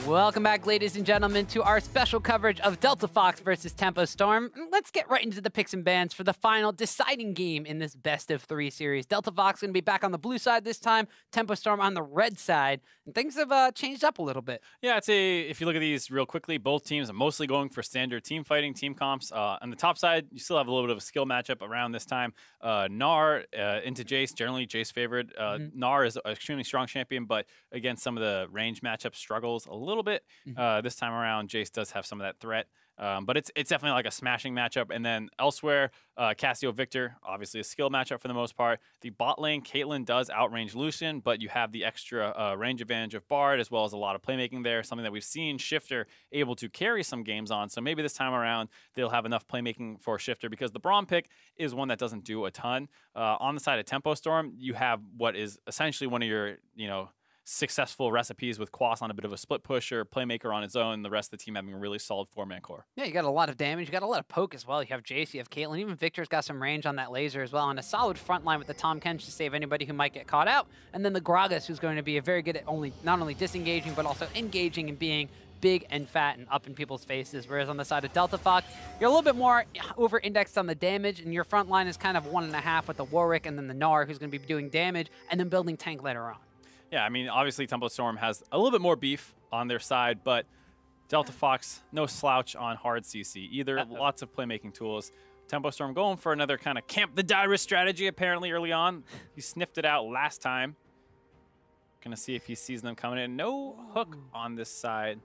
Welcome back, ladies and gentlemen, to our special coverage of Delta Fox versus Tempo Storm. Let's get right into the picks and bans for the final deciding game in this best-of-3 series. Delta Fox going to be back on the blue side this time, Tempo Storm on the red side, and things have changed up a little bit. Yeah, I'd say if you look at these real quickly, both teams are mostly going for standard team fighting, team comps. On the top side, you still have a little bit of a skill matchup around this time. Gnar into Jace, generally Jace favored. Gnar is an extremely strong champion, but against some of the range matchups struggles a little bit. This time around, Jace does have some of that threat. But it's definitely like a smashing matchup. And then elsewhere, Cassio Victor, obviously a skill matchup for the most part. The bot lane, Caitlyn does outrange Lucian, but you have the extra range advantage of Bard, as well as a lot of playmaking there, something that we've seen Shiphtur able to carry some games on. So maybe this time around, they'll have enough playmaking for Shiphtur, because the Braum pick is one that doesn't do a ton. On the side of Tempo Storm, you have what is essentially one of your, successful recipes with Quas on a bit of a split pusher, playmaker on his own, the rest of the team having a really solid 4-man core. Yeah, you got a lot of damage, you got a lot of poke as well. You have Jace, you have Caitlyn, even Victor's got some range on that laser as well, and a solid front line with the Tahm Kench to save anybody who might get caught out. And then the Gragas, who's going to be very good at not only disengaging, but also engaging and being big and fat and up in people's faces. Whereas on the side of Delta Fox, you're a little bit more over-indexed on the damage, and your front line is kind of 1.5 with the Warwick and then the Gnar, who's going to be doing damage, and then building tank later on. Yeah, I mean, obviously Tempo Storm has a little bit more beef on their side, but Delta Fox, no slouch on hard CC either. Lots of playmaking tools. Tempo Storm going for another kind of camp the Dyrus strategy apparently early on. He sniffed it out last time. Gonna see if he sees them coming in. No hook on this side.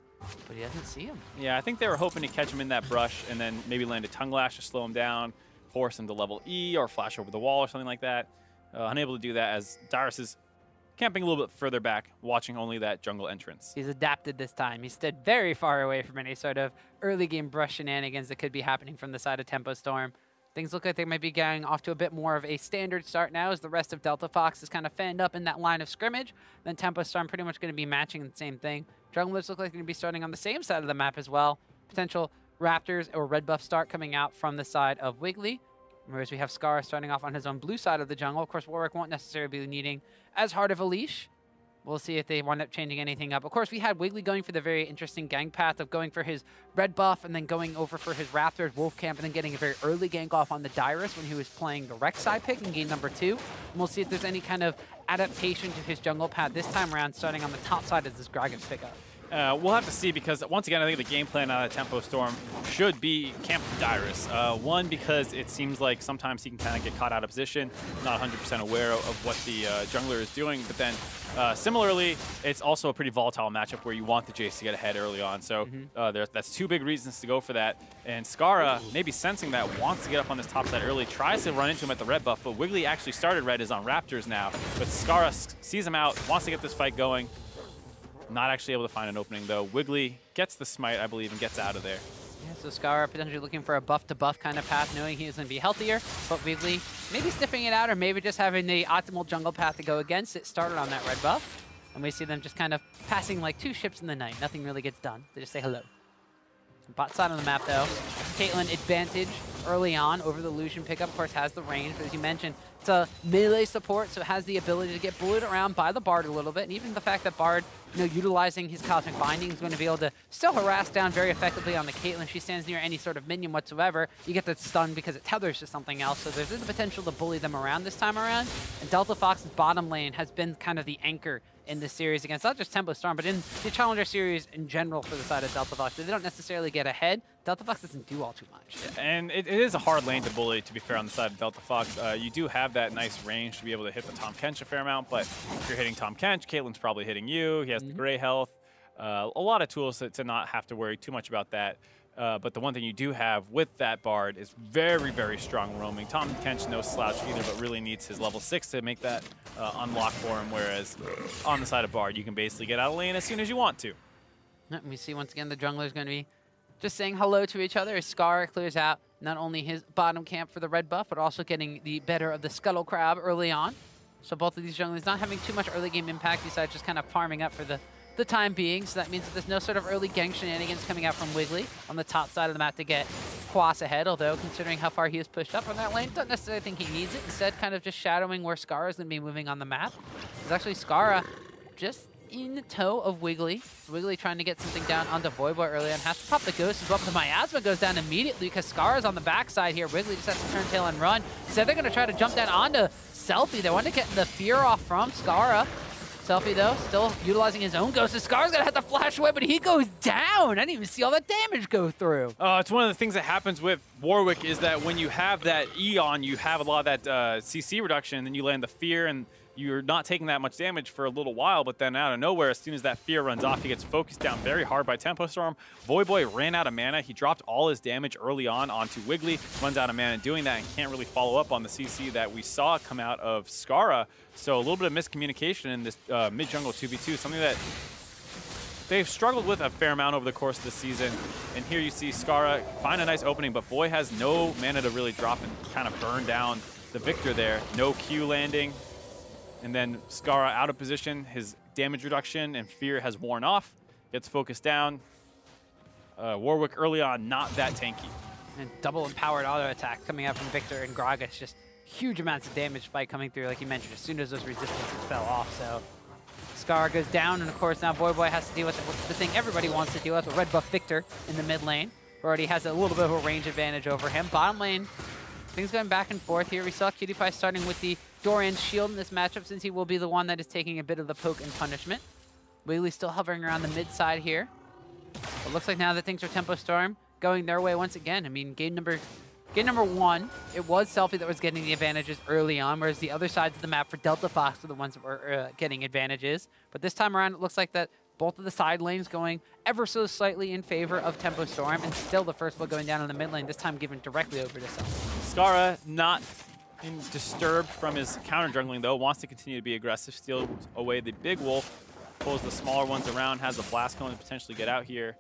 But he doesn't see him. Yeah, I think they were hoping to catch him in that brush and then maybe land a tongue lash to slow him down, force him to level E or flash over the wall or something like that. Unable to do that as Dyrus is camping a little bit further back, watching only that jungle entrance. He's adapted this time. He stood very far away from any sort of early game brush shenanigans that could be happening from the side of Tempo Storm. Things look like they might be getting off to a bit more of a standard start now, as the rest of Delta Fox is kind of fanned up in that line of scrimmage. Then Tempo Storm pretty much going to be matching the same thing. Junglers look like they're going to be starting on the same side of the map as well. Potential Raptors or red buff start coming out from the side of Wiggly. Whereas we have Scarra starting off on his own blue side of the jungle. Of course, Warwick won't necessarily be needing as hard of a leash. We'll see if they wind up changing anything up. Of course, we had Wiggly going for the very interesting gank path of going for his red buff and then going over for his Raptors Wolf Camp and then getting a very early gank off on the Dyrus when he was playing the Rex side pick in game number 2. And we'll see if there's any kind of adaptation to his jungle path this time around, starting on the top side as this Gragas pickup. We'll have to see, because once again, I think the game plan out of Tempo Storm should be camp Dyrus. One, because it seems like sometimes he can kind of get caught out of position, not 100% aware of what the jungler is doing. But then similarly, it's also a pretty volatile matchup where you want the Jace to get ahead early on. So that's 2 big reasons to go for that. And Scarra, maybe sensing that, wants to get up on this top side early, tries to run into him at the red buff, but Wiggly actually started red, is on Raptors now. But Scarra sees him out, wants to get this fight going. Not actually able to find an opening, though. Wiggly gets the smite, I believe, and gets out of there. Yeah, so Scarra potentially looking for a buff-to-buff kind of path, knowing he's going to be healthier, but Wiggly maybe sniffing it out, or maybe just having the optimal jungle path to go against it. Started on that red buff, and we see them just kind of passing like 2 ships in the night. Nothing really gets done. They just say hello. Bot side on the map, though. Caitlyn advantage early on over the Lucian pickup. Of course, has the range, but as you mentioned, it's a melee support, so it has the ability to get bullied around by the Bard a little bit. And even the fact that Bard, utilizing his Cosmic Binding, is going to be able to still harass down very effectively on the Caitlyn. She stands near any sort of minion whatsoever. You get the stun because it tethers to something else, so there's the potential to bully them around this time around. And Delta Fox's bottom lane has been kind of the anchor in this series against not just Tempo Storm, but in the Challenger series in general for the side of Delta Fox. They don't necessarily get ahead. Delta Fox doesn't do all too much. Yeah, and it is a hard lane to bully, to be fair, on the side of Delta Fox. You do have that nice range to be able to hit the Tahm Kench a fair amount, but if you're hitting Tahm Kench, Caitlyn's probably hitting you. He has the gray health. A lot of tools to not have to worry too much about that. But the one thing you do have with that Bard is very, very strong roaming. Tahm Kench, no slouch either, but really needs his level 6 to make that unlock for him, whereas on the side of Bard, you can basically get out of lane as soon as you want to. And we see once again the jungler is going to be just saying hello to each other as Scarra clears out not only his bottom camp for the red buff, but also getting the better of the Scuttle Crab early on. So both of these junglers not having too much early game impact besides just kind of farming up for the time being. So that means that there's no sort of early gank shenanigans coming out from Wiggly on the top side of the map to get Quas ahead, although considering how far he is pushed up on that lane, don't necessarily think he needs it. Instead, kind of just shadowing where Scarra is going to be moving on the map. It's actually Scarra just in tow of Wiggly. Wiggly trying to get something down onto Voyboy early on. Has to pop the Ghost as well, but the Miasma goes down immediately because Scarra's on the backside here. Wiggly just has to turn tail and run. So they're going to try to jump down onto Selfie. They want to get the fear off from Scarra. Selfie, though, still utilizing his own Ghost. So Scarra's going to have to flash away, but he goes down. I didn't even see all that damage go through. It's one of the things that happens with Warwick is that when you have that E on, you have a lot of that CC reduction, and then you land the fear, and you're not taking that much damage for a little while, but then out of nowhere, as soon as that fear runs off, he gets focused down very hard by Tempo Storm. Voyboy ran out of mana. He dropped all his damage early on onto Wiggly, runs out of mana doing that, and can't really follow up on the CC that we saw come out of Scarra. So a little bit of miscommunication in this mid-jungle 2v2, something that they've struggled with a fair amount over the course of the season. And here you see Scarra find a nice opening, but Voy has no mana to really drop and kind of burn down the Victor there. No Q landing. And then Scarra out of position, his damage reduction and fear has worn off, gets focused down. Warwick early on, not that tanky. And double empowered auto attack coming out from Victor and Gragas, just huge amounts of damage by coming through, like you mentioned, as soon as those resistances fell off. So Scarra goes down, and of course now Voyboy has to deal with the thing everybody wants to deal with red buff Victor in the mid lane, who already has a little bit of a range advantage over him. Bottom lane, things going back and forth here. We saw Imqatpie starting with the Dorian shield in this matchup, since he will be the one that is taking a bit of the poke and punishment. Wiggly still hovering around the mid side here. It looks like now that things are Tempo Storm going their way once again. I mean, game number one, it was Selfie that was getting the advantages early on, whereas the other sides of the map for Delta Fox were the ones that were getting advantages. But this time around, it looks like that both of the side lanes going ever so slightly in favor of Tempo Storm, and still the first blood going down in the mid lane, this time given directly over to Selfie. Scarra not disturbed from his counter jungling, though, wants to continue to be aggressive, steals away the big wolf, pulls the smaller ones around, has a blast cone to potentially get out here.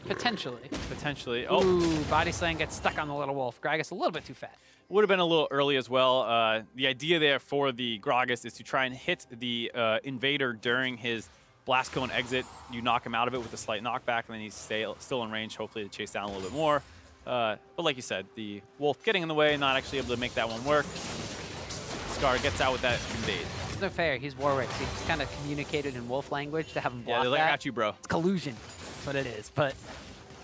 Potentially. Potentially. Ooh, body slam gets stuck on the little wolf. Gragas a little bit too fat. Would have been a little early as well. The idea there for the Gragas is to try and hit the invader during his blast cone exit. You knock him out of it with a slight knockback, and then he's still in range, hopefully to chase down a little bit more. But like you said, the wolf getting in the way, not actually able to make that one work. Scarra gets out with that invade. It's no fair. He's Warwick. He's kind of communicated in wolf language to have him block they're like, that. I got you, bro. It's collusion. That's what it is. But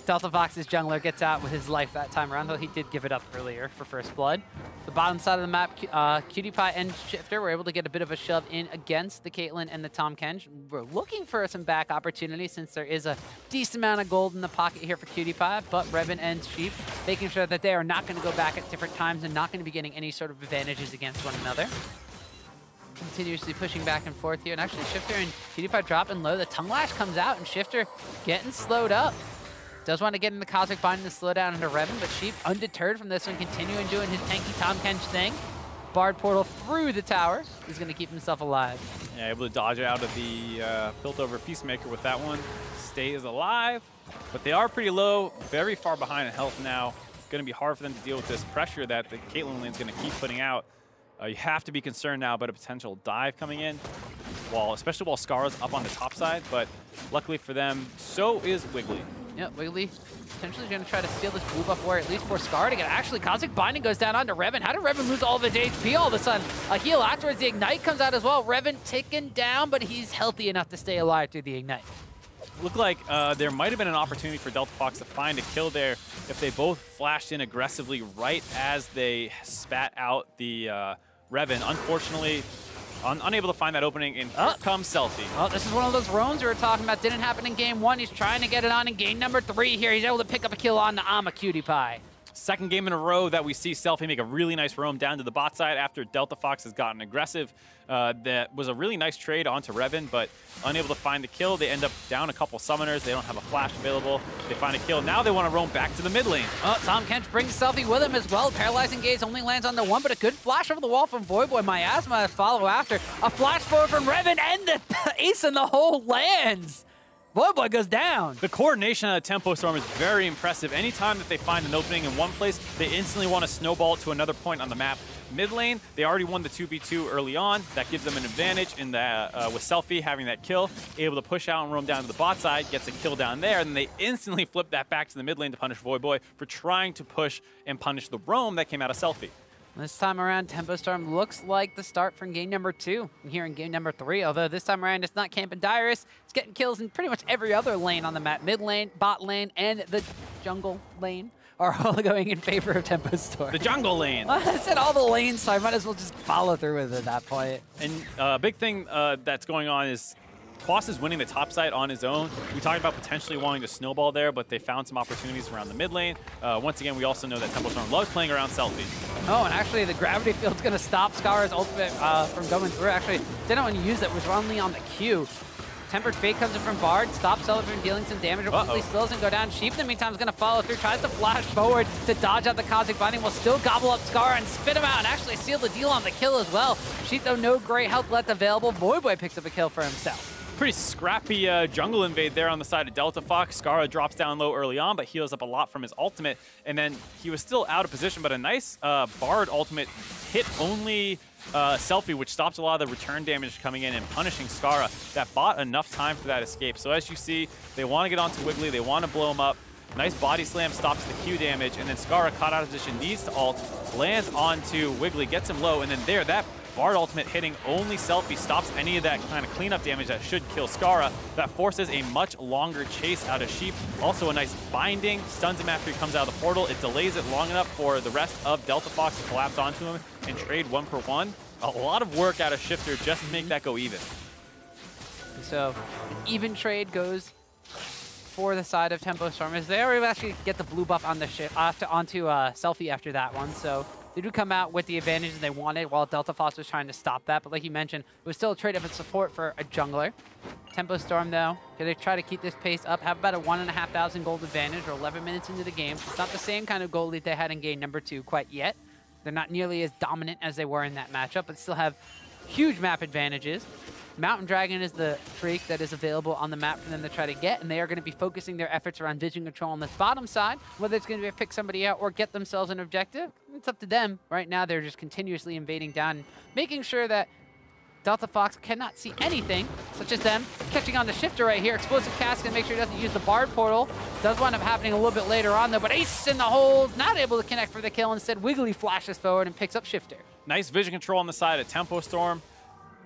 Delta Fox's jungler gets out with his life that time around, though he did give it up earlier for first blood. The bottom side of the map, Imqatpie and Shiphtur were able to get a bit of a shove in against the Caitlyn and the Tahm Kench. We're looking for some back opportunities since there is a decent amount of gold in the pocket here for Imqatpie, but Revan and Sheep making sure that they are not going to go back at different times and not going to be getting any sort of advantages against one another. Continuously pushing back and forth here, and actually Shiphtur and Imqatpie dropping low. The Tongue Lash comes out, and Shiphtur getting slowed up. Does want to get in the Cosmic Binding to slow down into Revan, but Sheep, undeterred from this one, continuing doing his tanky Tahm Kench thing. Bard portal through the tower. He's going to keep himself alive. Yeah, able to dodge out of the built-over Peacemaker with that one. Stays alive, but they are pretty low, very far behind in health now. Going to be hard for them to deal with this pressure that the Caitlyn lane's going to keep putting out. You have to be concerned now about a potential dive coming in, especially while Scarra's up on the top side, but luckily for them, so is Wiggly. Yeah, Wiggly potentially going to try to steal this blue buff away, at least for Scarra to get. Actually, Cosmic Binding goes down onto Revan. How did Revan lose all of his HP all of a sudden? A heal afterwards, the Ignite comes out as well. Revan taken down, but he's healthy enough to stay alive through the Ignite. Looked like there might have been an opportunity for Delta Fox to find a kill there if they both flashed in aggressively right as they spat out the Revan. Unfortunately, unable to find that opening, and here comes Selfie. Oh, this is one of those roams we were talking about. Didn't happen in game one. He's trying to get it on in game number 3 here. He's able to pick up a kill on the Imqatpie. Second game in a row that we see Selfie make a really nice roam down to the bot side after Delta Fox has gotten aggressive. That was a really nice trade onto Revan, but unable to find the kill. They end up down a couple summoners. They don't have a flash available. They find a kill. Now they want to roam back to the mid lane. Oh, Tahm Kench brings Selfie with him as well. Paralyzing Gaze only lands on the one, but a good flash over the wall from Voyboy. Miasma follow after. A flash forward from Revan, and the ace in the hole lands. Voyboy goes down. The coordination of the Tempo Storm is very impressive. Anytime that they find an opening in one place, they instantly want to snowball to another point on the map. Mid lane, they already won the 2v2 early on. That gives them an advantage in the, with Selfie having that kill, able to push out and roam down to the bot side, gets a kill down there, and then they instantly flip that back to the mid lane to punish Voyboy for trying to push and punish the roam that came out of Selfie. This time around, Tempo Storm looks like the start from game number 2 here in game number 3, although this time around it's not camping Dyrus. It's getting kills in pretty much every other lane on the map. Mid lane, bot lane, and the jungle lane are all going in favor of Tempo Storm. The jungle lane. I said all the lanes, so I might as well just follow through with it at that point. And a big thing that's going on is Quas is winning the top side on his own. We talked about potentially wanting to snowball there, but they found some opportunities around the mid lane. Once again, we also know that Tempo Storm loves playing around selfie. Oh, and actually the gravity field's going to stop Scarra's ultimate from going through. Actually, didn't want to use it, was only on the Q. Tempered Fate comes in from Bard, stops Sullivan from dealing some damage, but still doesn't go down. Sheep in the meantime is going to follow through, tries to flash forward to dodge out the Cosmic Binding, will still gobble up Scarra and spit him out and actually seal the deal on the kill as well. Sheep, though, no great health left available. Voyboy picks up a kill for himself. Pretty scrappy jungle invade there on the side of Delta Fox. Scarra drops down low early on, but heals up a lot from his ultimate. And then he was still out of position, but a nice Bard ultimate hit only Selfie, which stops a lot of the return damage coming in and punishing Scarra. That bought enough time for that escape. So as you see, they want to get onto Wiggly. They want to blow him up. Nice body slam stops the Q damage, and then Scarra, caught out of position, needs to ult, lands onto Wiggly, gets him low, and then there, that Bard ultimate hitting only Selfie stops any of that kind of cleanup damage that should kill Scarra. That forces a much longer chase out of Sheep. Also a nice binding, stuns him after he comes out of the portal. It delays it long enough for the rest of Delta Fox to collapse onto him and trade 1-for-1. A lot of work out of Shiphtur just to make that go even. So an even trade goes for the side of Tempo Storm, as they already actually get the blue buff on the onto Selfie after that one. So they do come out with the advantage they wanted while Delta Fox was trying to stop that. But like you mentioned, it was still a trade-off in support for a jungler. Tempo Storm, though, they try to keep this pace up, have about a 1,500 gold advantage. We're 11 minutes into the game. It's not the same kind of gold lead they had in game number 2 quite yet. They're not nearly as dominant as they were in that matchup, but still have huge map advantages. Mountain Dragon is the trait that is available on the map for them to try to get, and they are going to be focusing their efforts around vision control on this bottom side. Whether it's going to be pick somebody out or get themselves an objective, it's up to them. Right now, they're just continuously invading down, making sure that Delta Fox cannot see anything, such as them catching on the Shiphtur right here. Explosive Cast can make sure he doesn't use the Bard portal. Does wind up happening a little bit later on, though, but Ace in the holes, not able to connect for the kill. Instead, Wiggly flashes forward and picks up Shiphtur. Nice vision control on the side of Tempo Storm.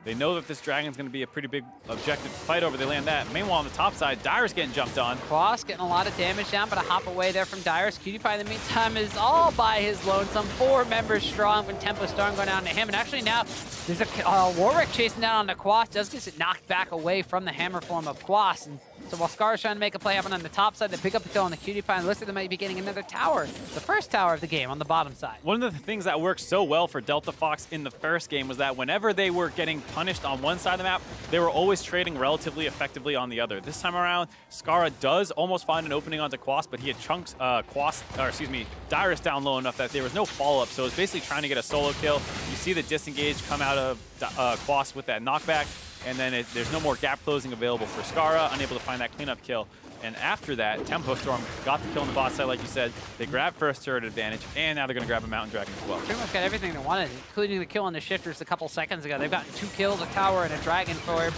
They know that this dragon's going to be a pretty big objective to fight over. They land that. Meanwhile, on the top side, Dyrus getting jumped on. Quas getting a lot of damage down, but a hop away there from Dyrus. Imqatpie, in the meantime, is all by his lonesome. 4 members strong when Tempo Storm going down to him. And actually now, there's a Warwick chasing down on the Quas. Does get it knocked back away from the hammer form of Quas. And so while Scarra's trying to make a play happen on the top side, they pick up the kill on the Imqatpie, and looks like they might be getting another tower. The first tower of the game on the bottom side. One of the things that worked so well for Delta Fox in the first game was that whenever they were getting punished on one side of the map, they were always trading relatively effectively on the other. This time around, Scarra does almost find an opening onto Quas, but he had chunks Dyrus down low enough that there was no follow-up, so it was basically trying to get a solo kill. You see the disengage come out of Quas with that knockback, and then there's no more gap closing available for Scarra, unable to find that cleanup kill. And after that, Tempo Storm got the kill on the bot side, like you said. They grabbed first turret advantage, and now they're going to grab a Mountain Dragon as well. Pretty much got everything they wanted, including the kill on the Shifters a couple seconds ago. They've gotten 2 kills, a tower, and a dragon for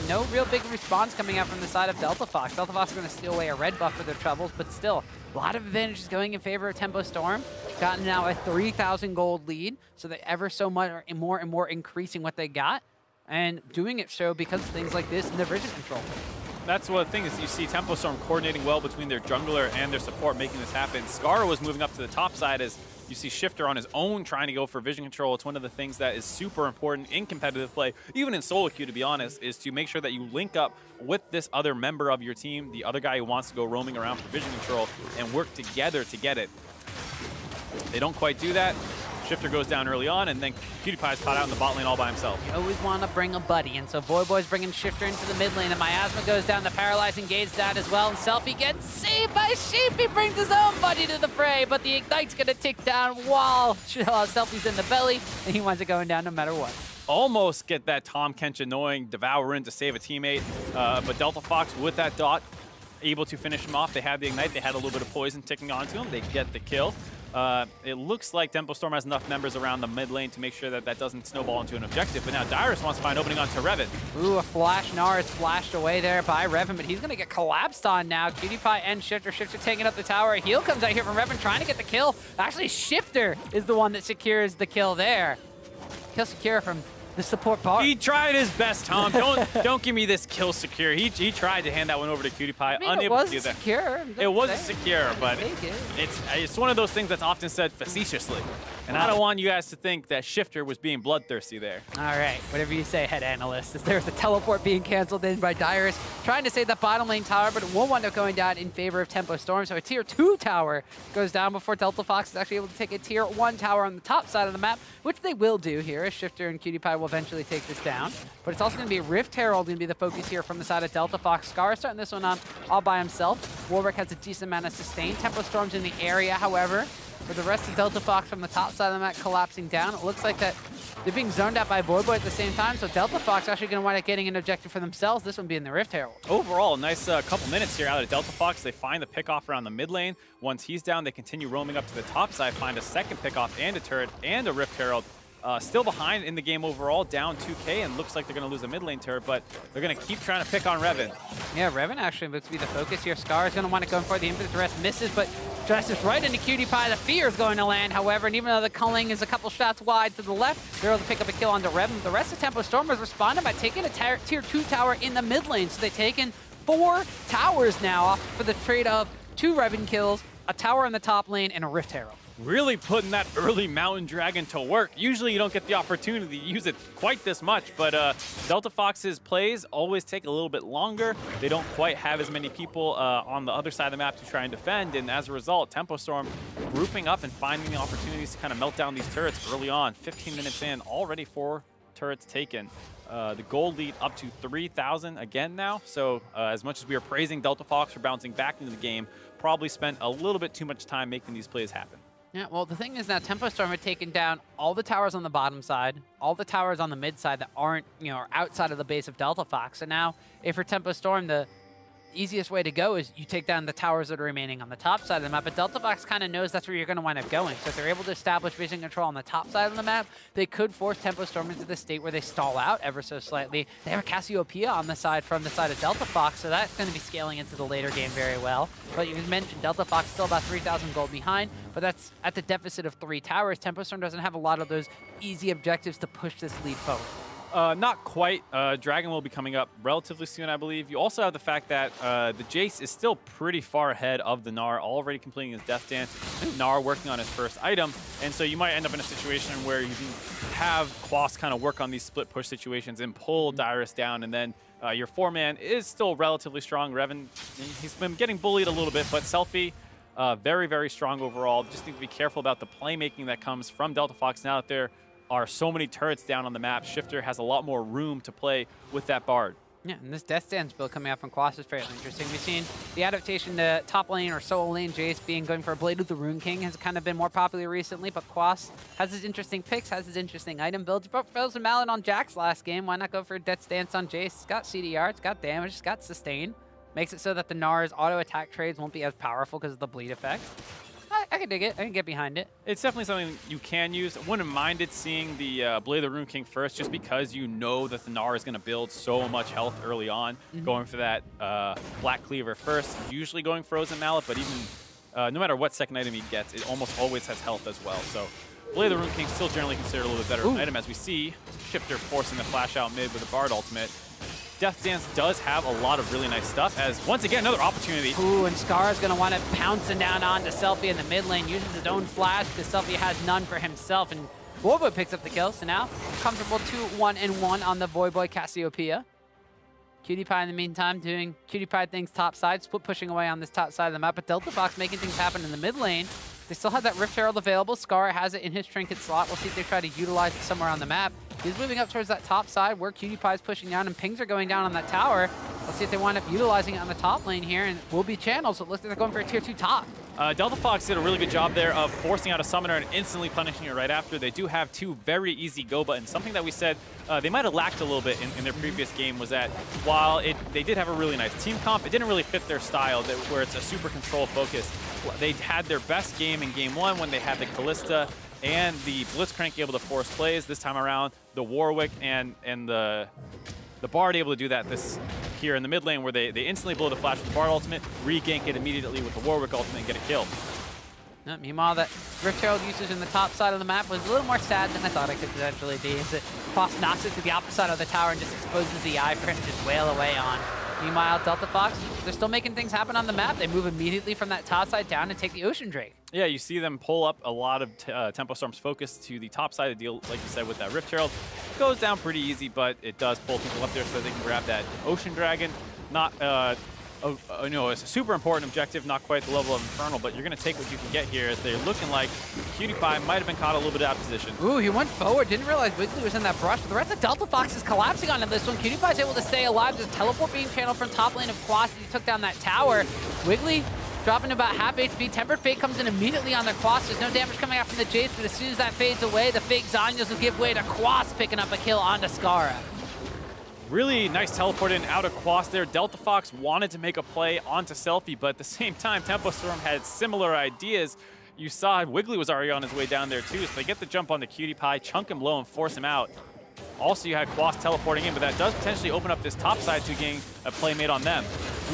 no real big response coming out from the side of Delta Fox. Delta Fox is going to steal away a red buff for their troubles, but still, a lot of advantages going in favor of Tempo Storm. Gotten now a 3,000 gold lead, so they ever so much are more and more increasing what they got, and doing it so because of things like this and their vision control. That's one of the things you see Tempo Storm coordinating well between their jungler and their support, making this happen. Scarra was moving up to the top side as you see Shiphtur on his own trying to go for vision control. It's one of the things that is super important in competitive play, even in solo queue, to be honest, is to make sure that you link up with this other member of your team, the other guy who wants to go roaming around for vision control, and work together to get it. They don't quite do that. Shiphtur goes down early on, and then Imqatpie's caught out in the bot lane all by himself. You always want to bring a buddy, and so Voyboy's bringing Shiphtur into the mid lane, and Miasma goes down, the Paralyzing Gaze down as well, and Selfie gets saved by Sheep. He brings his own buddy to the fray, but the Ignite's going to tick down while Selfie's in the belly, and he wants it going down no matter what. Almost get that Tom Kench annoying Devour in to save a teammate, but Delta Fox with that dot, able to finish him off. They had the Ignite, they had a little bit of poison ticking onto him, they get the kill. It looks like Tempo Storm has enough members around the mid lane to make sure that that doesn't snowball into an objective, but now Dyrus wants to find opening onto Revan. Ooh, a flash Gnar is flashed away there by Revan, but he's going to get collapsed on now. Imqatpie and Shiphtur. Shiphtur taking up the tower. A heal comes out here from Revan trying to get the kill. Actually, Shiphtur is the one that secures the kill there. Kill secure from the support bar. He tried his best, Tom. Don't give me this kill secure. He tried to hand that one over to Imqatpie, I mean, unable to do that. Secure. It was secure, but it's one of those things that's often said facetiously. And I don't want you guys to think that Shiphtur was being bloodthirsty there. All right, whatever you say, head analyst. There's a teleport being canceled in by Dyrus, trying to save that bottom lane tower, but it will wind up going down in favor of Tempo Storm. So a tier 2 tower goes down before Delta Fox is actually able to take a tier 1 tower on the top side of the map, which they will do here, as Shiphtur and Imqatpie will eventually take this down. But it's also going to be Rift Herald going to be the focus here from the side of Delta Fox. Scarra starting this one on all by himself. Warwick has a decent amount of sustain. Tempo Storm's in the area, however. For the rest of Delta Fox from the top side of the map collapsing down, it looks like that they're being zoned out by Voyboy at the same time, so Delta Fox actually going to wind up getting an objective for themselves, this one being the Rift Herald. Overall, nice couple minutes here out of Delta Fox. They find the pickoff around the mid lane. Once he's down, they continue roaming up to the top side, find a second pickoff and a turret and a Rift Herald. Still behind in the game overall, down 2K, and looks like they're going to lose a mid lane turret, but they're going to keep trying to pick on Revan. Yeah, Revan actually looks to be the focus here. Scarra's going to want to go for the Impetus Arrest, misses, but dresses right into Imqatpie. The fear is going to land, however, and even though the culling is a couple shots wide to the left, they're able to pick up a kill onto Revan. The rest of Tempo Stormers responded by taking a tier 2 tower in the mid lane, so they've taken 4 towers now off for the trade of 2 Revan kills, a tower in the top lane, and a Rift Herald. Really putting that early Mountain Dragon to work. Usually you don't get the opportunity to use it quite this much, but Delta Fox's plays always take a little bit longer. They don't quite have as many people on the other side of the map to try and defend, and as a result, Tempo Storm grouping up and finding the opportunities to kind of melt down these turrets early on. 15 minutes in, already 4 turrets taken. The gold lead up to 3,000 again now, so as much as we are praising Delta Fox for bouncing back into the game, probably spent a little bit too much time making these plays happen. Yeah, well, the thing is now Tempo Storm have taken down all the towers on the bottom side, all the towers on the mid side that aren't, are outside of the base of Delta Fox. And now, if for Tempo Storm, the easiest way to go is you take down the towers that are remaining on the top side of the map, but Delta Fox kind of knows that's where you're going to wind up going. So if they're able to establish vision control on the top side of the map, they could force Tempo Storm into the state where they stall out ever so slightly. They have a Cassiopeia on the side from the side of Delta Fox, so that's going to be scaling into the later game very well. But you mentioned Delta Fox still about 3,000 gold behind, but that's at the deficit of 3 towers. Tempo Storm doesn't have a lot of those easy objectives to push this lead forward. Not quite. Dragon will be coming up relatively soon, I believe. You also have the fact that the Jace is still pretty far ahead of the Gnar, already completing his Death Dance. Gnar working on his first item, and so you might end up in a situation where you can have Quas kind of work on these split push situations and pull Dyrus down, and then your 4-man is still relatively strong. Revan, he's been getting bullied a little bit, but Selfie, very, very strong overall. Just need to be careful about the playmaking that comes from Delta Fox now that there are so many turrets down on the map. Shiphtur has a lot more room to play with that Bard. Yeah, and this Death Dance build coming out from Quas is fairly interesting. We've seen the adaptation to top lane or solo lane Jace going for a Blade of the Rune King has kind of been more popular recently, but Quas has his interesting picks, has his interesting item builds. But Frozen Mallet on Jax last game, why not go for a Death Dance on Jace? It's got CDR, it's got damage, it's got sustain. Makes it so that the Gnar's auto attack trades won't be as powerful because of the bleed effect. I can dig it. I can get behind it. It's definitely something you can use. I wouldn't mind it seeing the Blade of the Rune King first, just because you know that the Gnar is going to build so much health early on. Going for that Black Cleaver first, usually going Frozen Mallet, but even no matter what second item he gets, it almost always has health as well. So Blade of the Rune King still generally considered a little bit better item, as we see Shiphtur forcing the flash out mid with a Bard ultimate. Death Dance does have a lot of really nice stuff, as once again, another opportunity. Ooh, and Scarra's going to want to pouncing down onto Selfie in the mid lane, uses his own flash because Selfie has none for himself, and Voyboy picks up the kill, so now comfortable 2-1-1 on the Voyboy Cassiopeia. Imqatpie in the meantime doing Imqatpie things top side, split pushing away on this top side of the map, but Delta Fox making things happen in the mid lane. They still have that Rift Herald available. Scarra has it in his trinket slot. We'll see if they try to utilize it somewhere on the map. He's moving up towards that top side where Imqatpie is pushing down and pings are going down on that tower. Let's see if they wind up utilizing it on the top lane here, and will be channels, so it looks like they're going for a tier 2 top. Delta Fox did a really good job there of forcing out a summoner and instantly punishing it right after. They do have 2 very easy go buttons. Something that we said they might have lacked a little bit in their previous game was that while they did have a really nice team comp, it didn't really fit their style, where it's a super control focus. they had their best game in game 1 when they had the Callista and the Blitzcrank able to force plays. This time around, the Warwick and the Bard able to do that here in the mid lane, where they instantly blow the flash with the Bard ultimate, re-gank it immediately with the Warwick ultimate and get a kill. Meanwhile, that Rift Herald usage in the top side of the map was a little more sad than I thought it could potentially be, as it Cross knocks it to the opposite side of the tower and just exposes the eye for him to just wail away on. Meanwhile, Delta Fox, they're still making things happen on the map. They move immediately from that top side down and take the Ocean Drake. Yeah, you see them pull up a lot of Tempo Storm's focus to the top side of the deal, like you said, with that Rift Herald. Goes down pretty easy, but it does pull people up there so they can grab that Ocean Dragon. Not, it's a super important objective, not quite the level of Infernal, but you're going to take what you can get here, as they're looking like Imqatpie might have been caught a little bit out of position. Ooh, he went forward, didn't realize Wiggly was in that brush, but the rest of Delta Fox is collapsing on him this one. Imqatpie's able to stay alive, just teleport being channeled from top lane of Quas as he took down that tower. Wiggly dropping about half HP. Tempered Fate comes in immediately on the Quas. There's no damage coming out from the Jace, but as soon as that fades away, the fake Zanyas will give way to Quas picking up a kill onto Scarra. Really nice teleport in out of Quas there. Delta Fox wanted to make a play onto Selfie, but at the same time, Tempo Storm had similar ideas. You saw Wiggly was already on his way down there too, so they get the jump on the Imqatpie, chunk him low and force him out. Also, you had Quas teleporting in, but that does potentially open up this top side to getting a play made on them.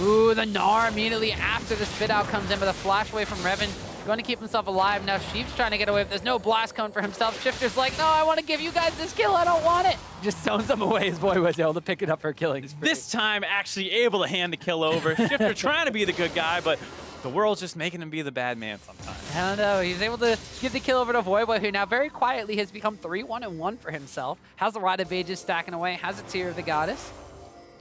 Ooh, the Gnar immediately after the spit out comes in with a flash away from Revan. Going to keep himself alive. Now Sheep's trying to get away, but there's no blast cone for himself. Shiphtur's like, no, I want to give you guys this kill. I don't want it. Just zones him away as Voyboy was able to pick it up for killing. This time, actually able to hand the kill over. Shiphtur trying to be the good guy, but the world's just making him be the bad man sometimes. I don't know. He's able to give the kill over to Voyboy, who now very quietly has become 3-1-1 for himself. Has the Rod of Ages stacking away. Has a Tear of the Goddess.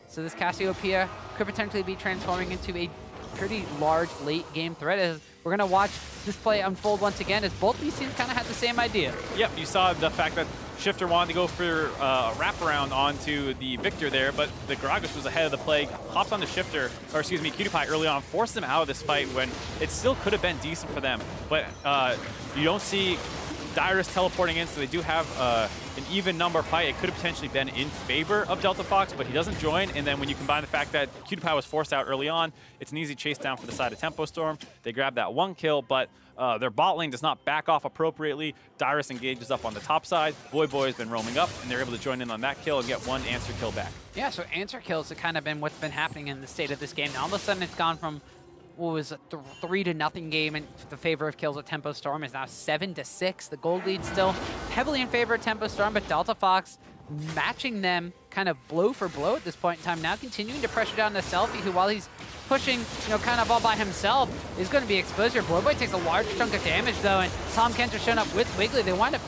So this Cassiopeia could potentially be transforming into a pretty large late game threat, as we're going to watch this play unfold once again, as both these teams kind of had the same idea. Yep, you saw the fact that Shiphtur wanted to go for a wraparound onto the Victor there, but the Gragas was ahead of the play, hops onto Shiphtur, or excuse me, Imqatpie early on, forced them out of this fight when it still could have been decent for them. But you don't see Dyrus teleporting in, so they do have an even number fight. It could have potentially been in favor of Delta Fox, but he doesn't join. And then when you combine the fact that Imqatpie was forced out early on, it's an easy chase down for the side of Tempo Storm. They grab that one kill, but their bot lane does not back off appropriately. Dyrus engages up on the top side. Voyboy has been roaming up, and they're able to join in on that kill and get one answer kill back. Yeah, so answer kills have kind of been what's been happening in the state of this game. Now, all of a sudden, it's gone from what was a 3-0 game in the favor of kills at Tempo Storm is now 7-6. The gold lead still heavily in favor of Tempo Storm, but Delta Fox matching them kind of blow for blow at this point in time. Now continuing to pressure down the Selfie, who while he's pushing, kind of all by himself, is going to be exposed here. Voyboy takes a large chunk of damage though, and Tom Kenter showing up with Wiggly. They wind up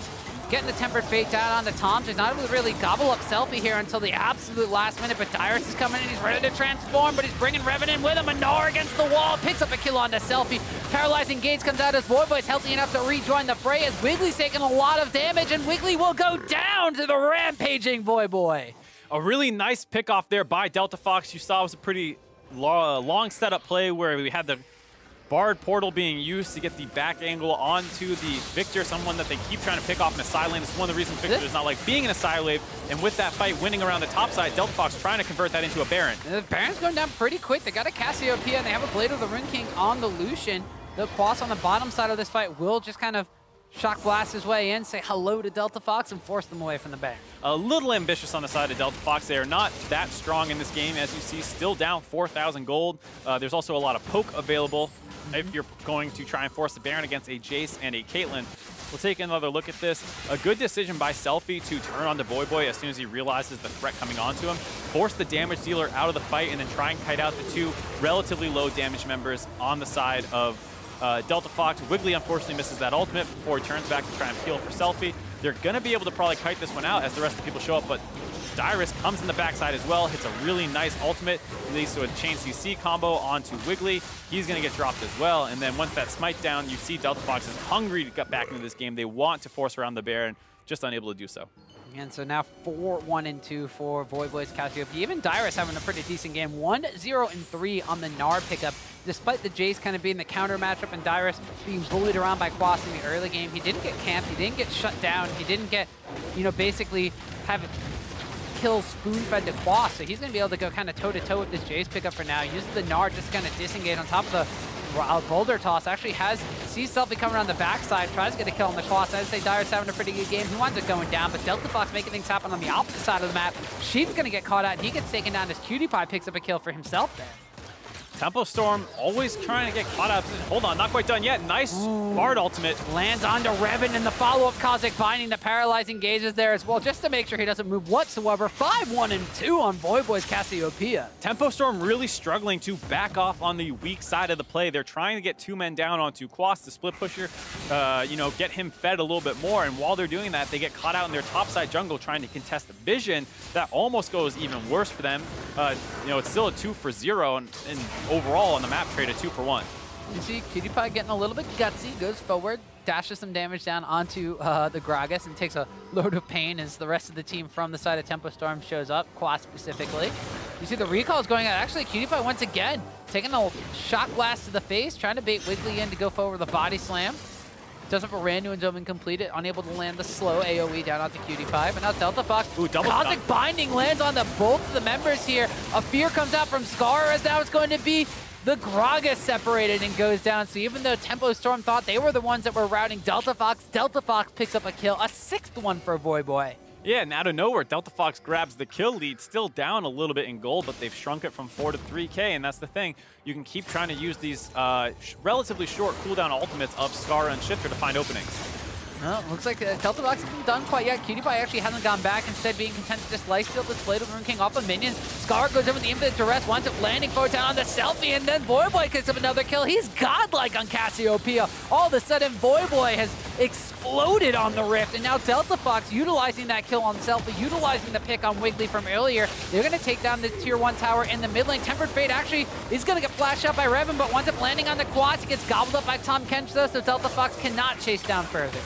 getting the Tempered Fate down onto Tom, so he's not able to really gobble up Selfie here until the absolute last minute, but Dyrus is coming in, he's ready to transform, but he's bringing Revan in with him. A Gnar against the wall, picks up a kill onto Selfie. Paralyzing Gates comes out as Voyboy's healthy enough to rejoin the fray, as Wiggly's taking a lot of damage, and Wiggly will go down to the rampaging Voyboy. A really nice pick off there by Delta Fox. You saw it was a pretty long setup play where we had the Bard portal being used to get the back angle onto the Victor, someone that they keep trying to pick off in a side lane. This is one of the reasons Victor does not like being in a side wave. And with that fight winning around the top side, Delta Fox trying to convert that into a Baron. And the Baron's going down pretty quick. They got a Cassiopeia and they have a Blade of the Rune King on the Lucian. The Quas on the bottom side of this fight will just kind of shock blast his way in, say hello to Delta Fox, and force them away from the Baron. A little ambitious on the side of Delta Fox. They are not that strong in this game, as you see, still down 4,000 gold. There's also a lot of poke available if you're going to try and force the Baron against a Jace and a Caitlyn. We'll take another look at this. A good decision by Selfie to turn on the Voyboy as soon as he realizes the threat coming onto him, force the damage dealer out of the fight, and then try and kite out the two relatively low damage members on the side of Delta Fox. Wiggly unfortunately misses that ultimate before he turns back to try and peel for Selfie. They're going to be able to probably kite this one out as the rest of the people show up, but Dyrus comes in the backside as well, hits a really nice ultimate, leads to a chain CC combo onto Wiggly. He's going to get dropped as well, and then once that smite down, you see Delta Fox is hungry to get back into this game. They want to force around the Baron, just unable to do so. And so now 4-1-2 for Voyboy's Cassiopeia. Even Dyrus having a pretty decent game. 1-0-3 on the Gnar pickup, despite the Jace kind of being the counter matchup and Dyrus being bullied around by Quas in the early game. He didn't get camped, he didn't get shut down, he didn't get, basically have it kill spoon-fed to Quas, so he's going to be able to go kind of toe-to-toe with this Jace pickup for now. Uses the Gnar just kind of disengage on top of the boulder toss. Actually sees Selfie coming around the backside, tries to get a kill on the Quas. I'd say Dyrus having a pretty good game. He winds up going down, but Delta Fox making things happen on the opposite side of the map. Sheep's going to get caught out, and he gets taken down as Imqatpie picks up a kill for himself there. Tempo Storm always trying to get caught out. Hold on, not quite done yet. Nice Bard ultimate. Lands onto Revan in the follow-up Cosmic Binding. The paralyzing gauges there as well, just to make sure he doesn't move whatsoever. 5-1-2 on Voyboy's Cassiopeia. Tempo Storm really struggling to back off on the weak side of the play. They're trying to get 2 men down onto Quas, the split pusher, you know, get him fed a little bit more. And while they're doing that, they get caught out in their topside jungle trying to contest the vision. That almost goes even worse for them. You know, it's still a 2-for-0 and overall on the map trade a 2-for-1. You see Imqatpie getting a little bit gutsy, goes forward, dashes some damage down onto the Gragas and takes a load of pain as the rest of the team from the side of Tempo Storm shows up, Quas specifically. You see the recall is going out. Actually, Imqatpie once again taking a shot blast to the face, trying to bait Wiggly in to go forward with a body slam. Does it for Randu and Zoman completed, unable to land the slow AoE down onto Imqatpie. But now Delta Fox, Cosmic Binding lands on both of the members here. A fear comes out from Scarra as now it's going to be the Gragas separated and goes down. So even though Tempo Storm thought they were the ones that were routing Delta Fox picks up a kill, a 6th one for Voyboy. Yeah, and out of nowhere, Delta Fox grabs the kill lead, still down a little bit in gold, but they've shrunk it from 4 to 3K, and that's the thing. You can keep trying to use these relatively short cooldown ultimates of Scarra and Shiphtur to find openings. No, looks like Delta Fox hasn't done quite yet. Imqatpie actually hasn't gone back, instead being content to just lifesteal this Blade of the Rune King off a minion. Scarra goes in with the Infinite Duress, winds up landing forward down on the Selfie, and then Voyboy picks up another kill. He's godlike on Cassiopeia. All of a sudden, Voyboy has exploded on the Rift, and now Delta Fox utilizing that kill on Selfie, utilizing the pick on Wiggly from earlier. They're going to take down the tier 1 tower in the mid lane. Tempered Fate actually is going to get flashed out by Revan, but winds up landing on the Quas. He gets gobbled up by Tahm Kench though, so Delta Fox cannot chase down further.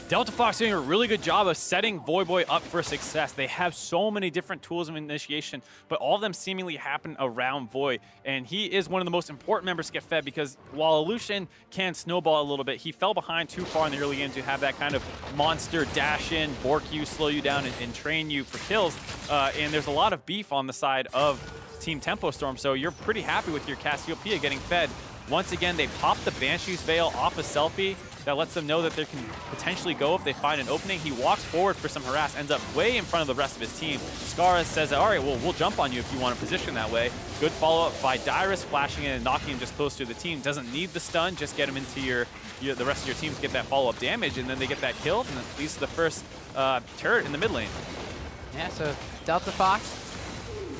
Delta Fox doing a really good job of setting Voyboy up for success. They have so many different tools of initiation, but all of them seemingly happen around Voy. And he is one of the most important members to get fed because while Illusion can snowball a little bit, he fell behind too far in the early game to have that kind of monster dash in, bork you, slow you down, and train you for kills. And there's a lot of beef on the side of Team Tempo Storm, so you're pretty happy with your Cassiopeia getting fed. Once again, they pop the Banshee's Veil off a Selfie. That lets them know that they can potentially go if they find an opening. He walks forward for some harass, ends up way in front of the rest of his team. Scarra says, all right, well, we'll jump on you if you want to position that way. Good follow-up by Dyrus, flashing in and knocking him just close to the team. Doesn't need the stun, just get him into the rest of your team to get that follow-up damage, and then they get that kill, and it leads to the first turret in the mid lane. Yeah, so Delta Fox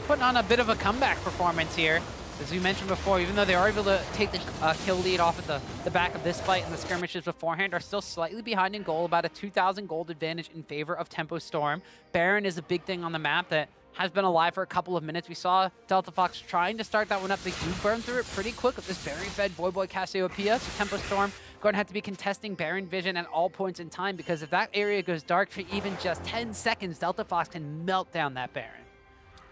putting on a bit of a comeback performance here. As we mentioned before, even though they are able to take the kill lead off at the back of this fight and the skirmishes beforehand, are still slightly behind in gold, about a 2,000 gold advantage in favor of Tempo Storm. Baron is a big thing on the map that has been alive for a couple of minutes. We saw Delta Fox trying to start that one up. They do burn through it pretty quick with this Baron-fed Voyboy Cassiopeia. So Tempo Storm going to have to be contesting Baron vision at all points in time, because if that area goes dark for even just 10 seconds, Delta Fox can melt down that Baron.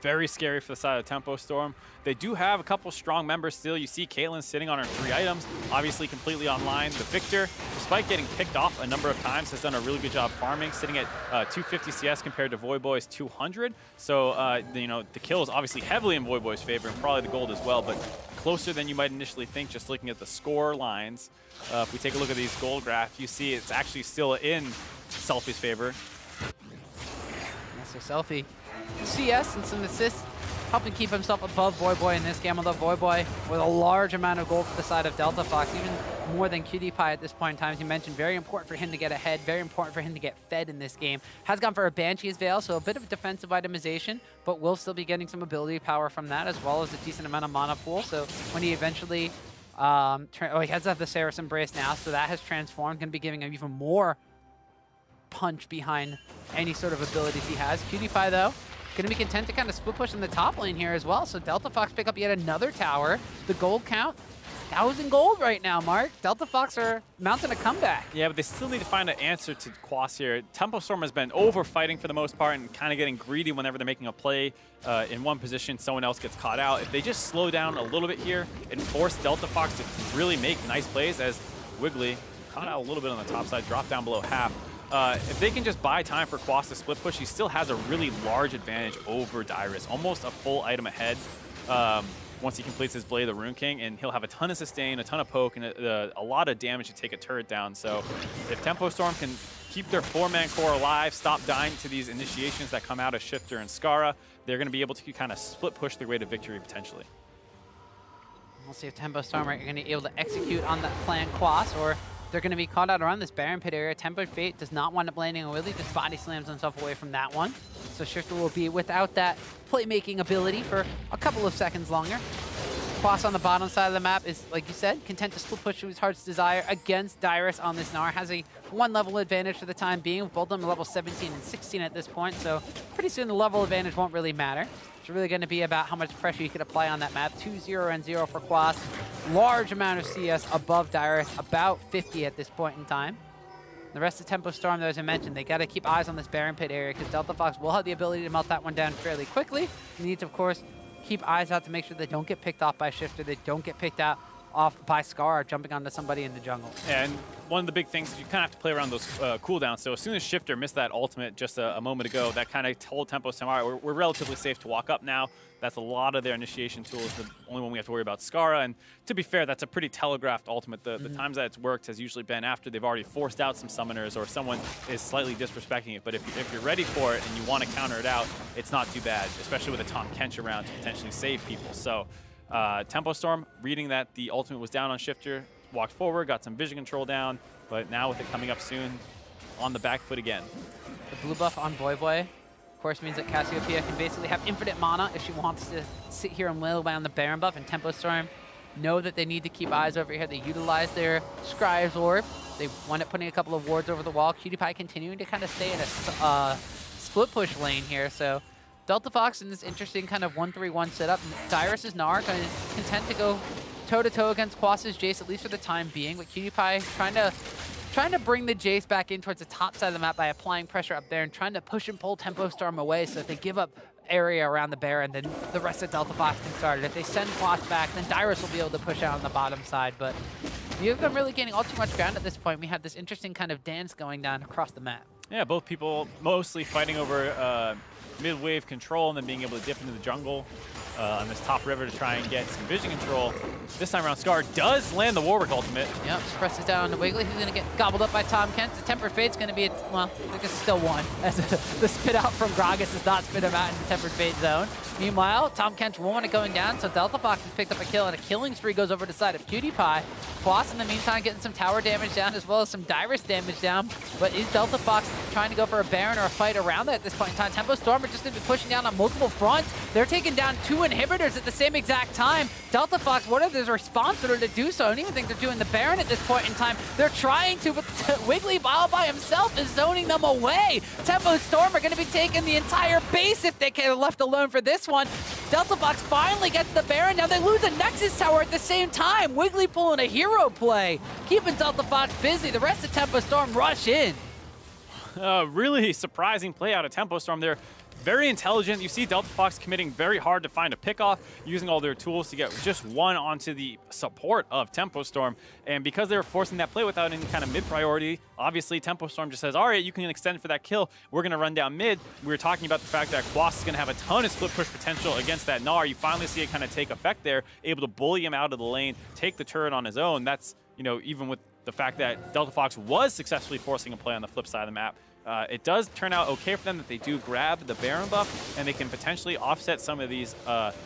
Very scary for the side of Tempo Storm. They do have a couple strong members still. You see Caitlyn sitting on her 3 items, obviously completely online. The Victor, despite getting picked off a number of times, has done a really good job farming, sitting at 250 CS compared to Voyboy's 200. So, you know, the kill is obviously heavily in Voyboy's favor, and probably the gold as well, but closer than you might initially think just looking at the score lines. If we take a look at these gold graphs, you see it's actually still in Selfie's favor. Yeah, so Selfie, CS and some assists, helping keep himself above Voyboy in this game, although Voyboy with a large amount of gold for the side of Delta Fox, even more than Imqatpie at this point in time. As you mentioned, very important for him to get ahead, very important for him to get fed in this game. Has gone for a Banshee's Veil, so a bit of defensive itemization, but will still be getting some ability power from that, as well as a decent amount of mana pool. So when he eventually, he has to have the Saris Embrace now, so that has transformed, going to be giving him even more punch behind any sort of abilities he has. Imqatpie, though, going to be content to kind of split push in the top lane here as well. So Delta Fox pick up yet another tower. The gold count, 1,000 gold right now, Mark. Delta Fox are mounting a comeback. Yeah, but they still need to find an answer to Quas here. Tempo Storm has been over-fighting for the most part and kind of getting greedy whenever they're making a play in one position, someone else gets caught out. If they just slow down a little bit here and force Delta Fox to really make nice plays, as Wiggly caught out a little bit on the top side, dropped down below half. If they can just buy time for Quas to split push, he still has a really large advantage over Dyrus, almost a full item ahead. once he completes his Blade of the Rune King, and he'll have a ton of sustain, a ton of poke, and a lot of damage to take a turret down. So if Tempo Storm can keep their 4-man core alive, stop dying to these initiations that come out of Shiphtur and Scarra, they're going to be able to kind of split push their way to victory potentially. We'll see if Tempo Storm are going to be able to execute on that plan Quas, or they're going to be caught out around this Baron Pit area. Tempo Fate does not wind up landing on Willie, just body slams himself away from that one. So Shiphtur will be without that playmaking ability for a couple of seconds longer. Quas on the bottom side of the map is, like you said, content to split push to his heart's desire against Dyrus on this Gnar. Has a 1-level advantage for the time being, with both of them level 17 and 16 at this point, so pretty soon the level advantage won't really matter. It's really going to be about how much pressure you can apply on that map. 2-0 and 0 for Quas. Large amount of CS above Dyrus, about 50 at this point in time. The rest of Tempo Storm, though, as I mentioned, they got to keep eyes on this Baron Pit area because Delta Fox will have the ability to melt that one down fairly quickly. You need to, of course, keep eyes out to make sure they don't get picked off by Shiphtur, they don't get picked off by Scarra jumping onto somebody in the jungle. And one of the big things is you kind of have to play around those cooldowns. So as soon as Shiphtur missed that ultimate just a moment ago, that kind of told Tempo Storm, all right, we're relatively safe to walk up now. That's a lot of their initiation tools. The only one we have to worry about Scarra. And to be fair, that's a pretty telegraphed ultimate. The times that it's worked has usually been after they've already forced out some summoners or someone is slightly disrespecting it. But if you're ready for it and you want to counter it out, it's not too bad, especially with a Tahm Kench around to potentially save people. So Tempo Storm, reading that the ultimate was down on Shiphtur, walked forward, got some vision control down, but now with it coming up soon, on the back foot again. The blue buff on Voyboy, of course, means that Cassiopeia can basically have infinite mana if she wants to sit here and whittle away on the Baron buff, and Tempo Storm know that they need to keep eyes over here. They utilize their Scribe's Orb. They wind up putting a couple of wards over the wall. Imqatpie continuing to kind of stay in a split push lane here, so Delta Fox in this interesting kind of 1-3-1 setup. Dyrus' Gnar kind of content to go toe-to-toe against Quas's Jace, at least for the time being, but Imqatpie trying to bring the Jace back in towards the top side of the map by applying pressure up there and trying to push and pull Tempo Storm away so that they give up area around the Baron, then the rest of Delta Fox can start it. If they send Quas back, then Dyrus will be able to push out on the bottom side, but neither of them really gaining all too much ground at this point. We have this interesting kind of dance going down across the map. Yeah, both people mostly fighting over mid-wave control and then being able to dip into the jungle on this top river to try and get some vision control. This time around, Scarra does land the Warwick ultimate. Yep, presses down on Wiggly. He's going to get gobbled up by Tahm Kench. The Tempered Fate's going to be, well, I guess it's still one, as the spit out from Gragas does not spit him out in the Tempered Fate zone. Meanwhile, Tahm Kench won't want it going down, so Delta Fox has picked up a kill, and a killing spree goes over to the side of Imqatpie. Quas, in the meantime, getting some tower damage down, as well as some Dyrus damage down. But is Delta Fox trying to go for a Baron or a fight around that at this point in time? Tempo Storm are just going to be pushing down on multiple fronts. They're taking down 2 inhibitors at the same exact time. Delta Fox, what if there's a response in order to do so? I don't even think they're doing the Baron at this point in time. They're trying to, but Wiggly all by himself is zoning them away. Tempo Storm are going to be taking the entire base if they get left alone for this one. Delta Fox finally gets the Baron. Now they lose a Nexus Tower at the same time. Wiggly pulling a hero play, keeping Delta Fox busy. The rest of Tempo Storm rush in. Really surprising play out of Tempo Storm there. Very intelligent. You see Delta Fox committing very hard to find a pickoff, using all their tools to get just one onto the support of Tempo Storm. And because they were forcing that play without any kind of mid-priority, obviously Tempo Storm just says, all right, you can extend for that kill. We're going to run down mid. We were talking about the fact that Quas is going to have a ton of split push potential against that Gnar. You finally see it kind of take effect there, able to bully him out of the lane, take the turret on his own. That's, you know, even with the fact that Delta Fox was successfully forcing a play on the flip side of the map. It does turn out okay for them that they do grab the Baron buff, and they can potentially offset some of these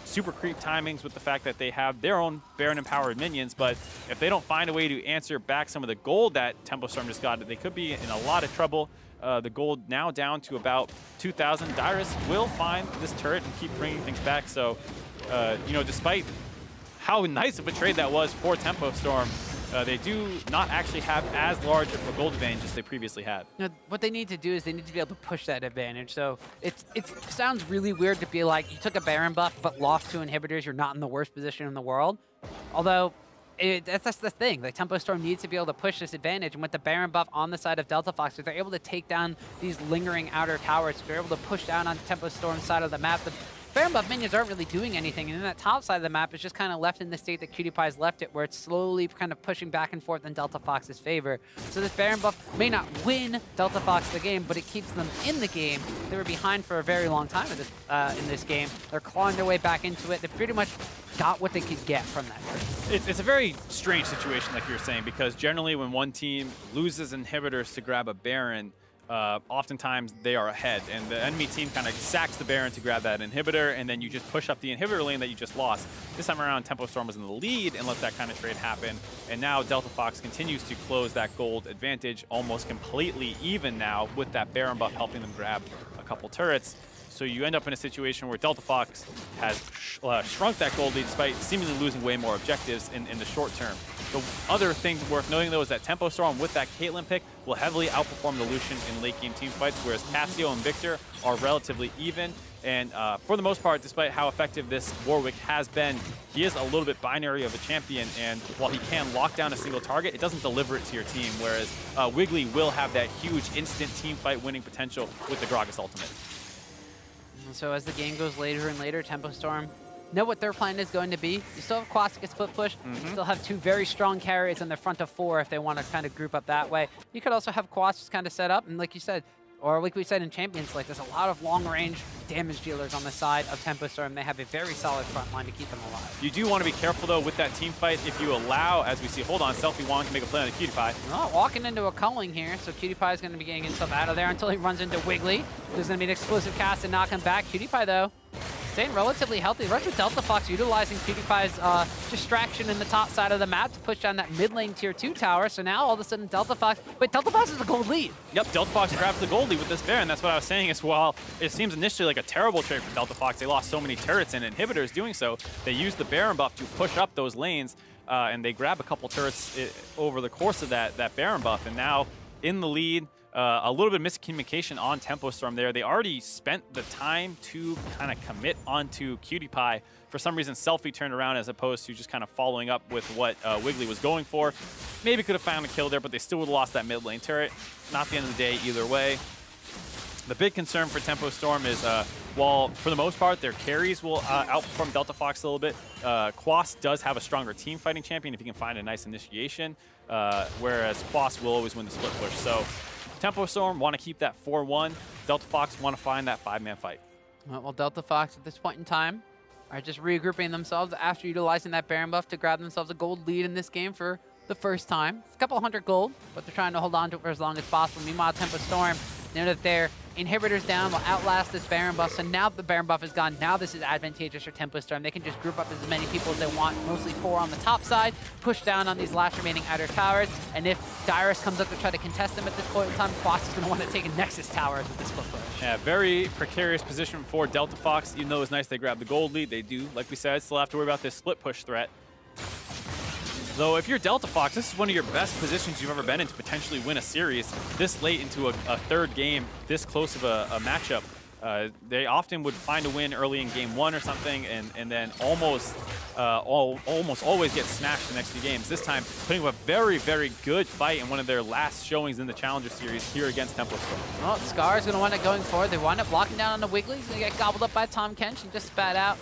super creep timings with the fact that they have their own Baron-empowered minions. But if they don't find a way to answer back some of the gold that Tempo Storm just got, they could be in a lot of trouble. The gold now down to about 2,000. Dyrus will find this turret and keep bringing things back. So, you know, despite how nice of a trade that was for Tempo Storm, they do not actually have as large of a gold advantage as they previously had. You know, what they need to do is they need to be able to push that advantage. So it sounds really weird to be like, you took a Baron buff but lost 2 inhibitors, you're not in the worst position in the world. Although, that's the thing. Like, Tempo Storm needs to be able to push this advantage, and with the Baron buff on the side of Delta Fox, if they're able to take down these lingering outer towers, if they're able to push down on Tempo Storm's side of the map, the Baron buff minions aren't really doing anything, and then that top side of the map is just kind of left in the state that PewDiePie's left it, where it's slowly kind of pushing back and forth in Delta Fox's favor. So this Baron buff may not win Delta Fox the game, but it keeps them in the game. They were behind for a very long time in this game. They're clawing their way back into it. They pretty much got what they could get from that turn. It's a very strange situation, like you were saying, because generally when one team loses inhibitors to grab a Baron, oftentimes they are ahead, and the enemy team kind of sacks the Baron to grab that inhibitor, and then you just push up the inhibitor lane that you just lost. This time around, Tempo Storm was in the lead and let that kind of trade happen, and now Delta Fox continues to close that gold advantage almost completely even now, with that Baron buff helping them grab a couple turrets. So you end up in a situation where Delta Fox has shrunk that gold lead despite seemingly losing way more objectives in the short term. The other thing worth noting, though, is that Tempo Storm with that Caitlyn pick will heavily outperform the Lucian in late game team fights, whereas Cassio and Victor are relatively even. And for the most part, despite how effective this Warwick has been, he is a little bit binary of a champion, and while he can lock down a single target, it doesn't deliver it to your team, whereas Wiggly will have that huge instant team fight winning potential with the Gragas ultimate. So as the game goes later and later, Tempo Storm know what their plan is going to be. You still have Quas to get split push. You still have two very strong carries in the front of 4 if they want to kind of group up that way. You could also have Quas just kind of set up, and like you said, or like we said in Champions, like there's a lot of long-range damage dealers on the side of Tempo Storm. They have a very solid front line to keep them alive. You do want to be careful, though, with that team fight if you allow, as we see, hold on, Selfie Wong can make a play on a PewDiePie. Well, walking into a culling here, so PewDiePie is going to be getting himself out of there until he runs into Wiggly. There's going to be an explosive cast and knock him back. PewDiePie, though, staying relatively healthy. The rest of Delta Fox utilizing PewDiePie's distraction in the top side of the map to push down that mid lane tier 2 tower. So now all of a sudden Delta Fox, wait, Delta Fox is the gold lead. Yep, Delta Fox grabs the gold lead with this Baron. That's what I was saying as well. It seems initially like a terrible trade for Delta Fox. They lost so many turrets and inhibitors doing so. They used the Baron buff to push up those lanes, and they grab a couple turrets over the course of that Baron buff, and now in the lead. A little bit of miscommunication on Tempo Storm there. They already spent the time to kind of commit onto PewDiePie. For some reason, Selfie turned around as opposed to just kind of following up with what Wiggly was going for. Maybe could have found a kill there, but they still would have lost that mid lane turret. Not the end of the day either way. The big concern for Tempo Storm is, while for the most part their carries will outperform Delta Fox a little bit, Quas does have a stronger team fighting champion if he can find a nice initiation, whereas Quas will always win the split push. So Tempo Storm want to keep that 4-1. Delta Fox want to find that 5-man fight. Well, Delta Fox at this point in time are just regrouping themselves after utilizing that Baron buff to grab themselves a gold lead in this game for the first time. It's a couple hundred gold, but they're trying to hold on to it for as long as possible. Meanwhile, Tempo Storm, they know that their inhibitors down will outlast this Baron buff. So now that the Baron buff is gone, now this is advantageous for Tempo Storm. They can just group up as many people as they want, mostly 4 on the top side, push down on these last remaining outer towers. And if Dyrus comes up to try to contest them at this point in time, Quas is going to want to take a Nexus tower with this split push. Yeah, very precarious position for Delta Fox. Even though it's nice they grab the gold lead, they do, like we said, still have to worry about this split push threat. Though if you're Delta Fox, this is one of your best positions you've ever been in to potentially win a series. This late into a third game, this close of a matchup, they often would find a win early in game 1 or something, and then almost always get smashed the next few games. This time, putting up a very, very good fight in one of their last showings in the Challenger Series here against Tempo Storm. Well, Scarra's going to wind up going forward. They wind up locking down on the Wiggly. He's going to get gobbled up by Tom Kench and just spat out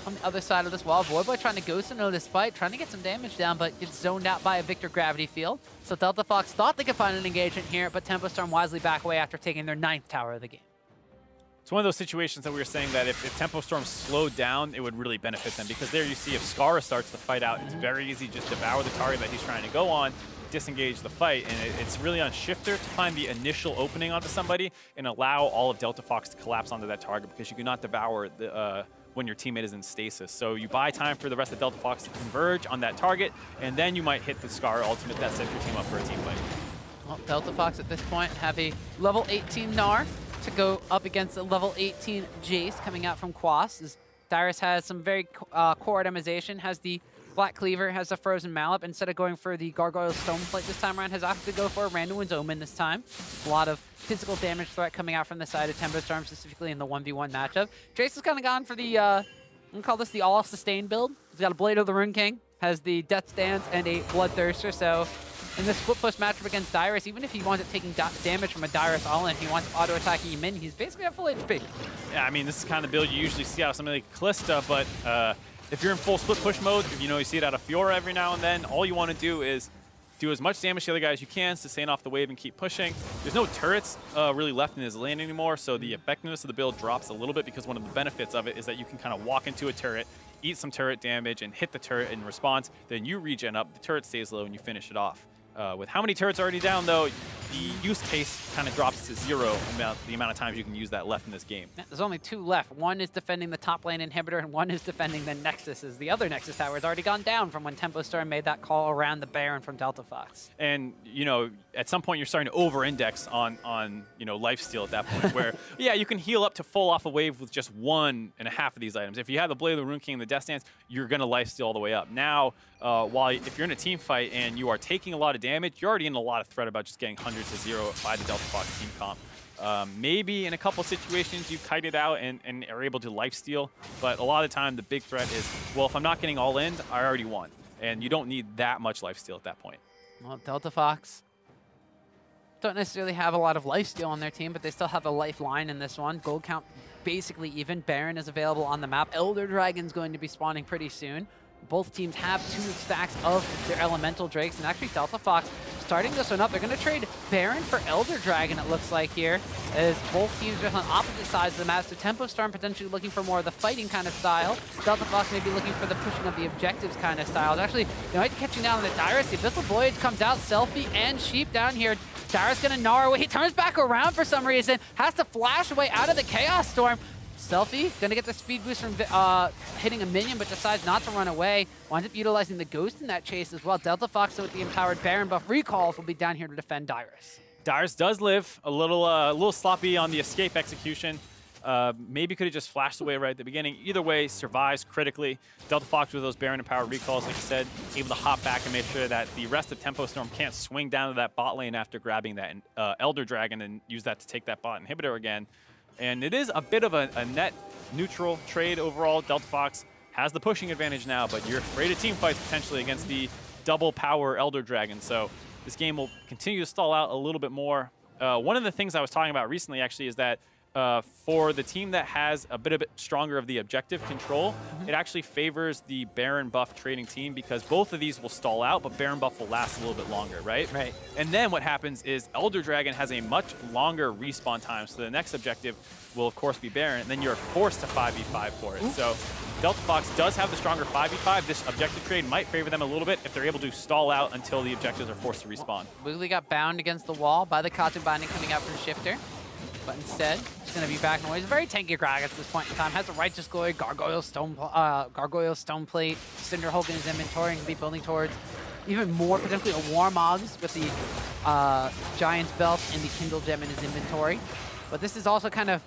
on the other side of this wall. Voyboy trying to ghost into this fight, trying to get some damage down, but gets zoned out by a Victor Gravity Field. So Delta Fox thought they could find an engagement here, but Tempo Storm wisely back away after taking their 9th tower of the game. It's one of those situations that we were saying that if Tempo Storm slowed down, it would really benefit them, because there you see if Scarra starts the fight out, it's very easy to just devour the target that he's trying to go on, disengage the fight, and it's really on Shiphtur to find the initial opening onto somebody and allow all of Delta Fox to collapse onto that target, because you cannot devour the when your teammate is in stasis. So you buy time for the rest of Delta Fox to converge on that target, and then you might hit the Scarra ultimate that sets your team up for a team fight. Well, Delta Fox at this point have a level 18 Gnar to go up against a level 18 Jace coming out from Quas. As Dyrus has some very core itemization, has the Black Cleaver, has the Frozen Mallet. Instead of going for the Gargoyle Stoneplate this time around, has opted to go for a Randuin's Omen this time. A lot of physical damage threat coming out from the side of Tempo Storm, specifically in the 1v1 matchup. Jace has kind of gone for the, I'm going to call this the all-sustain build. He's got a Blade of the Rune King, has the Death Stance, and a Bloodthirster, so in the split push matchup against Dyrus, even if he winds up taking damage from a Dyrus all-in, if he wants auto-attacking him in, he's basically at full HP. Yeah, I mean, this is kind of the build you usually see out of something like Kalista, but if you're in full split push mode, you see it out of Fiora every now and then, all you want to do is do as much damage to the other guys as you can, sustain off the wave and keep pushing. There's no turrets really left in his lane anymore, so the effectiveness of the build drops a little bit because one of the benefits of it is that you can kind of walk into a turret, eat some turret damage, and hit the turret in response. Then you regen up, the turret stays low, and you finish it off. With how many turrets already down, though, the use case kind of drops to 0 about the amount of times you can use that left in this game. Yeah, there's only 2 left. One is defending the top lane inhibitor, and one is defending the Nexus, as the other Nexus tower has already gone down from when Tempo Storm made that call around the Baron from Delta Fox. And, at some point you're starting to over-index on lifesteal at that point, where, yeah, you can heal up to full off a wave with just 1.5 of these items. If you have the Blade of the Rune King and the Death Stance, you're going to lifesteal all the way up. Now, if you're in a team fight and you are taking a lot of damage, you're already in a lot of threat about just getting 100 to 0 by the Delta Fox team comp. Maybe in a couple situations you kite it out and are able to lifesteal, but a lot of the time the big threat is, well, if I'm not getting all in, I already won. And you don't need that much lifesteal at that point. Well, Delta Fox don't necessarily have a lot of lifesteal on their team, but they still have a lifeline in this one. Gold count basically even. Baron is available on the map. Elder Dragon's going to be spawning pretty soon. Both teams have 2 stacks of their elemental drakes, and actually Delta Fox starting this one up. They're going to trade Baron for Elder Dragon, it looks like here, as both teams are on opposite sides of the map. So Tempo Storm potentially looking for more of the fighting kind of style. Delta Fox may be looking for the pushing of the objectives kind of style. Actually, catching down on the Dyrus. The Abyssal Voyage comes out, Selfie and Sheep down here. Dyrus going to gnaw away. He turns back around for some reason, has to flash away out of the Chaos Storm. Selfie going to get the speed boost from hitting a minion, but decides not to run away. Winds up utilizing the Ghost in that chase as well. Delta Fox, with the empowered Baron buff recalls, will be down here to defend Dyrus. Dyrus does live a little sloppy on the escape execution. Maybe could have just flashed away right at the beginning. Either way, survives critically. Delta Fox with those Baron empowered recalls, like I said, able to hop back and make sure that the rest of Tempo Storm can't swing down to that bot lane after grabbing that Elder Dragon and use that to take that bot inhibitor again. And it is a bit of a net neutral trade overall. Delta Fox has the pushing advantage now, but you're afraid of team fights potentially against the double power Elder Dragon. So this game will continue to stall out a little bit more. One of the things I was talking about recently actually is that for the team that has a bit stronger of the objective control, it actually favors the Baron buff trading team because both of these will stall out, but Baron buff will last a little bit longer, right? Right. And then what happens is Elder Dragon has a much longer respawn time, so the next objective will of course be Baron, and then you're forced to 5v5 for it. Ooh. So Delta Fox does have the stronger 5v5. This objective trade might favor them a little bit if they're able to stall out until the objectives are forced to respawn. Wiggly got bound against the wall by the Katu binding coming out from Shiphtur. But instead, it's going to be back noise. Very tanky Grag at this point in time. Has a Righteous Glory, Gargoyle Stoneplate, Cinder Hulk in his inventory, and be building towards even more, potentially a Warmogs with the Giant's Belt and the Kindle Gem in his inventory. But this is also kind of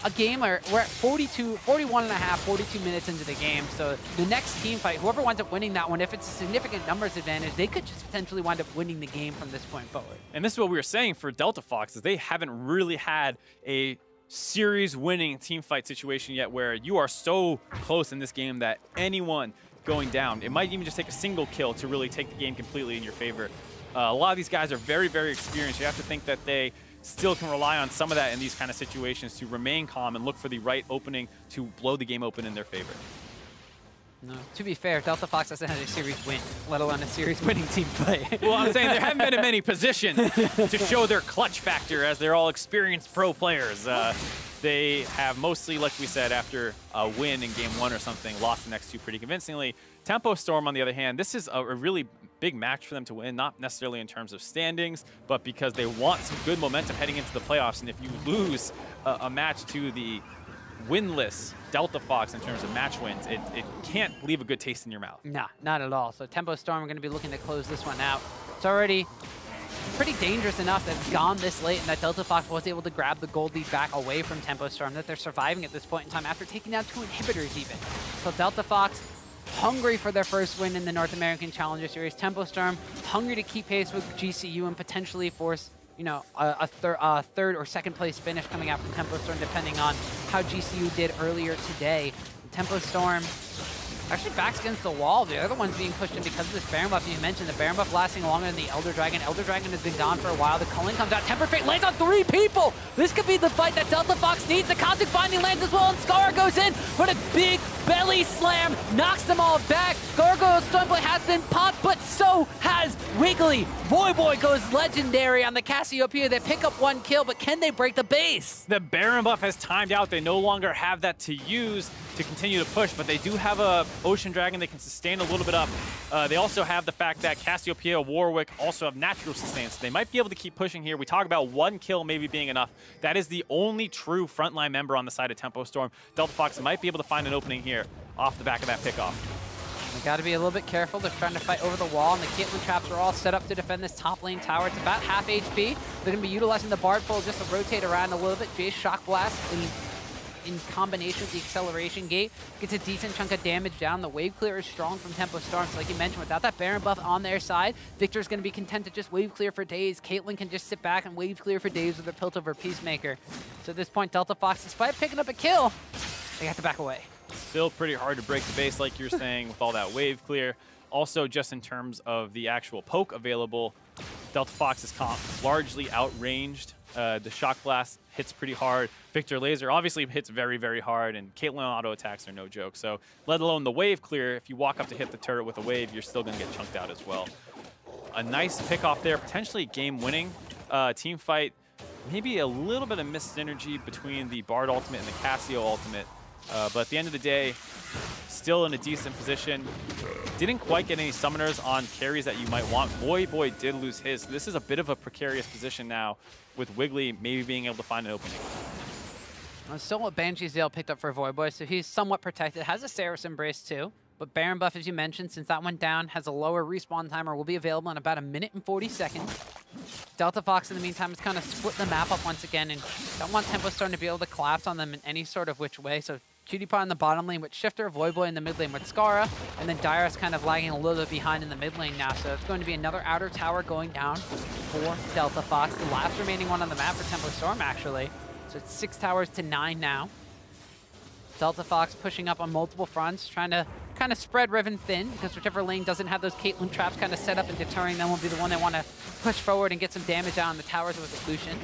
a game where we're at 41 and a half, 42 minutes into the game. So the next team fight, whoever winds up winning that one, if it's a significant numbers advantage, they could just potentially wind up winning the game from this point forward. And this is what we were saying for Delta Fox, is they haven't really had a series-winning team fight situation yet where you are so close in this game that anyone going down, it might even just take a single kill to really take the game completely in your favor. A lot of these guys are very, very experienced. You have to think that they still can rely on some of that in these kind of situations to remain calm and look for the right opening to blow the game open in their favor. No, to be fair, Delta Fox hasn't had a series win, let alone a series winning team fight. Well, I'm saying there haven't been in many positions to show their clutch factor as they're all experienced pro players. They have mostly, like we said, after a win in game 1 or something, lost the next 2 pretty convincingly. Tempo Storm, on the other hand, this is a really big match for them to win, not necessarily in terms of standings, but because they want some good momentum heading into the playoffs. And if you lose a match to the winless Delta Fox in terms of match wins, it can't leave a good taste in your mouth. Nah, not at all. So Tempo Storm are going to be looking to close this one out. It's already pretty dangerous enough that it's gone this late and that Delta Fox was able to grab the gold lead back away from Tempo Storm, that they're surviving at this point in time after taking down 2 inhibitors even. So Delta Fox hungry for their first win in the North American Challenger Series. Tempo Storm hungry to keep pace with GCU and potentially force, a third or second place finish coming out from Tempo Storm, depending on how GCU did earlier today. Tempo Storm Actually backs against the wall. The other one's being pushed in because of this Baron buff. You mentioned the Baron buff lasting longer than the Elder Dragon. Elder Dragon has been gone for a while. The culling comes out. Tempered Fate lands on 3 people. This could be the fight that Delta Fox needs. The Cosmic Binding lands as well, and Scarra goes in for a big belly slam. Knocks them all back. Gargoyle's Stormblade has been popped, but so has Wiggly. Voyboy goes legendary on the Cassiopeia. They pick up 1 kill, but can they break the base? The Baron buff has timed out. They no longer have that to use to continue to push, but they do have a Ocean Dragon that can sustain a little bit up. They also have the fact that Cassiopeia, Warwick also have natural sustain, so they might be able to keep pushing here. We talk about 1 kill maybe being enough. That is the only true frontline member on the side of Tempo Storm. Delta Fox might be able to find an opening here off the back of that pickoff. They got to be a little bit careful. They're trying to fight over the wall, and the Caitlyn traps are all set up to defend this top lane tower. It's about half HP. They're going to be utilizing the Bard Pole just to rotate around a little bit. Jace Shock Blast in combination with the acceleration gate gets a decent chunk of damage down. The wave clear is strong from Tempo Storm, so like you mentioned, without that Baron buff on their side, Victor's going to be content to just wave clear for days. Caitlyn can just sit back and wave clear for days with her Piltover Peacemaker. So at this point, Delta Fox, despite picking up a kill, they have to back away. Still pretty hard to break the base, like you're saying, with all that wave clear. Also, just in terms of the actual poke available, Delta Fox's comp largely outranged. The Shock Blast hits pretty hard. Victor Laser obviously hits very, very hard, and Caitlyn auto attacks are no joke. So, let alone the wave clear, if you walk up to hit the turret with a wave, you're still going to get chunked out as well. A nice pick off there, potentially game-winning team fight. Maybe a little bit of missed synergy between the Bard ultimate and the Cassio ultimate. But at the end of the day, still in a decent position. Didn't quite get any summoners on carries that you might want. Voyboy did lose his. So this is a bit of a precarious position now, with Wiggly maybe being able to find an opening. Still what Banshee's Veil picked up for Voyboy, so he's somewhat protected. Has a Saris Embrace too, but Baron buff, as you mentioned, since that went down, has a lower respawn timer, will be available in about 1 minute and 40 seconds. Delta Fox, in the meantime, has kind of split the map up once again, and don't want Tempo Storm to be able to collapse on them in any sort of which way. So Cutie in the bottom lane with Shiphtur, Voyboy in the mid lane with Scarra, and then Dyrus kind of lagging a little bit behind in the mid lane now. So it's going to be another outer tower going down for Delta Fox, the last remaining one on the map for Tempo Storm, actually. So it's 6 towers to 9 now. Delta Fox pushing up on multiple fronts, trying to kind of spread Riven thin, because whichever lane doesn't have those Caitlyn traps kind of set up and deterring them will be the one they want to push forward and get some damage out on the towers with the Lucian.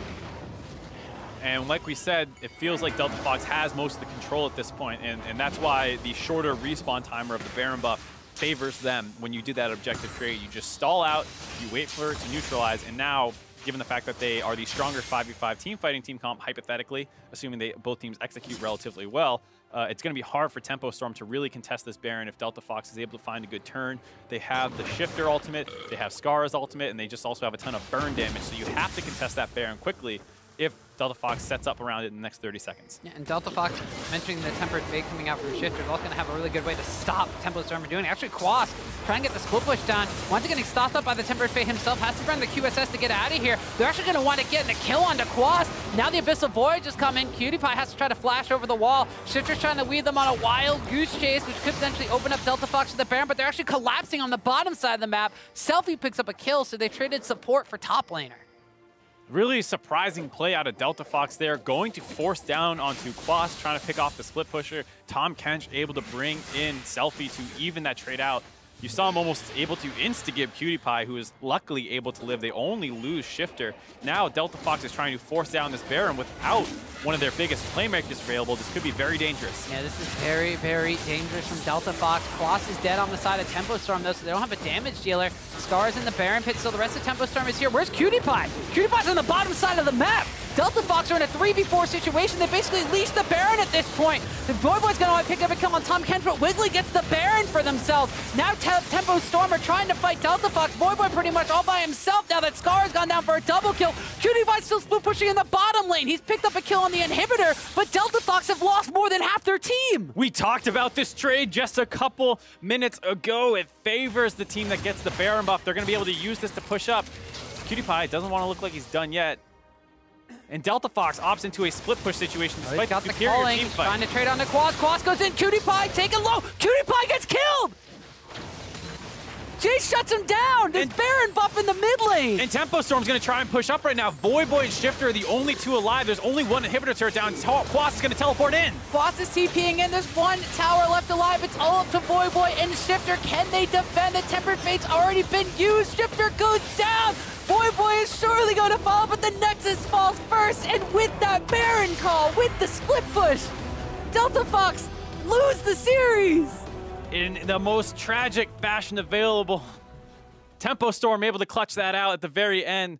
And like we said, it feels like Delta Fox has most of the control at this point, and that's why the shorter respawn timer of the Baron buff favors them. When you do that objective trade, you just stall out, you wait for it to neutralize, and now, given the fact that they are the stronger 5v5 team fighting team comp, hypothetically, assuming both teams execute relatively well, it's going to be hard for Tempo Storm to really contest this Baron if Delta Fox is able to find a good turn. They have the Shiphtur ultimate, they have Scarra's ultimate, and they just also have a ton of burn damage, so you have to contest that Baron quickly if Delta Fox sets up around it in the next 30 seconds. Yeah, and Delta Fox, mentioning the Tempered Fate coming out from Shiphtur, is also going to have a really good way to stop Tempo Storm from doing it. Actually, Quas trying to get the split push down. Once getting stopped up by the Tempered Fate himself, has to burn the QSS to get out of here. They're actually going to want to get a kill onto Quas. Now the Abyssal Voyage has come in. Cutie has to try to flash over the wall. Shiphtur's trying to weave them on a wild goose chase, which could potentially open up Delta Fox to the Baron, but they're actually collapsing on the bottom side of the map. Selfie picks up a kill, so they traded support for top laner. Really surprising play out of Delta Fox there, going to force down onto Quas, trying to pick off the split pusher. Tom Kench able to bring in Selfie to even that trade out. You saw him almost able to insta-give Cutie, who is luckily able to live. They only lose Shiphtur. Now Delta Fox is trying to force down this Baron without one of their biggest playmakers available. This could be very dangerous. Yeah, this is very, very dangerous from Delta Fox. Quas is dead on the side of Tempo Storm, though, so they don't have a damage dealer. Scar's in the Baron pit, so the rest of Tempo Storm is here. Where's Cutie? Cutie on the bottom side of the map. Delta Fox are in a 3v4 situation. They basically leashed the Baron at this point. The Voyboy's going to want to pick up a kill on Tom Kench, but Wiggly gets the Baron for themselves. Now Tempo Storm are trying to fight Delta Fox. Voyboy pretty much all by himself now that Scar has gone down for a double kill. Cutie still split pushing in the bottom lane. He's picked up a kill on the inhibitor, but Delta Fox have lost more than half their team. We talked about this trade just a couple minutes ago. It favors the team that gets the Baron buff. They're going to be able to use this to push up. Cutie doesn't want to look like he's done yet. And Delta Fox opts into a split push situation despite the superior team fight. Trying to trade on the Quas. Quas goes in. Cutie taken low. Cutie gets killed. Jace shuts him down! There's Baron buff in the mid lane! And Tempo Storm's going to try and push up right now. Voyboy and Shiphtur are the only two alive. There's only one inhibitor turret down. Quas is going to teleport in. Quas is TPing in. There's one tower left alive. It's all up to Voyboy and Shiphtur. Can they defend? The Tempered Fate's already been used. Shiphtur goes down. Voyboy is surely going to fall, but the Nexus falls first. And with that Baron call, with the split push, Delta Fox lose the series. In the most tragic fashion available, Tempo Storm able to clutch that out at the very end.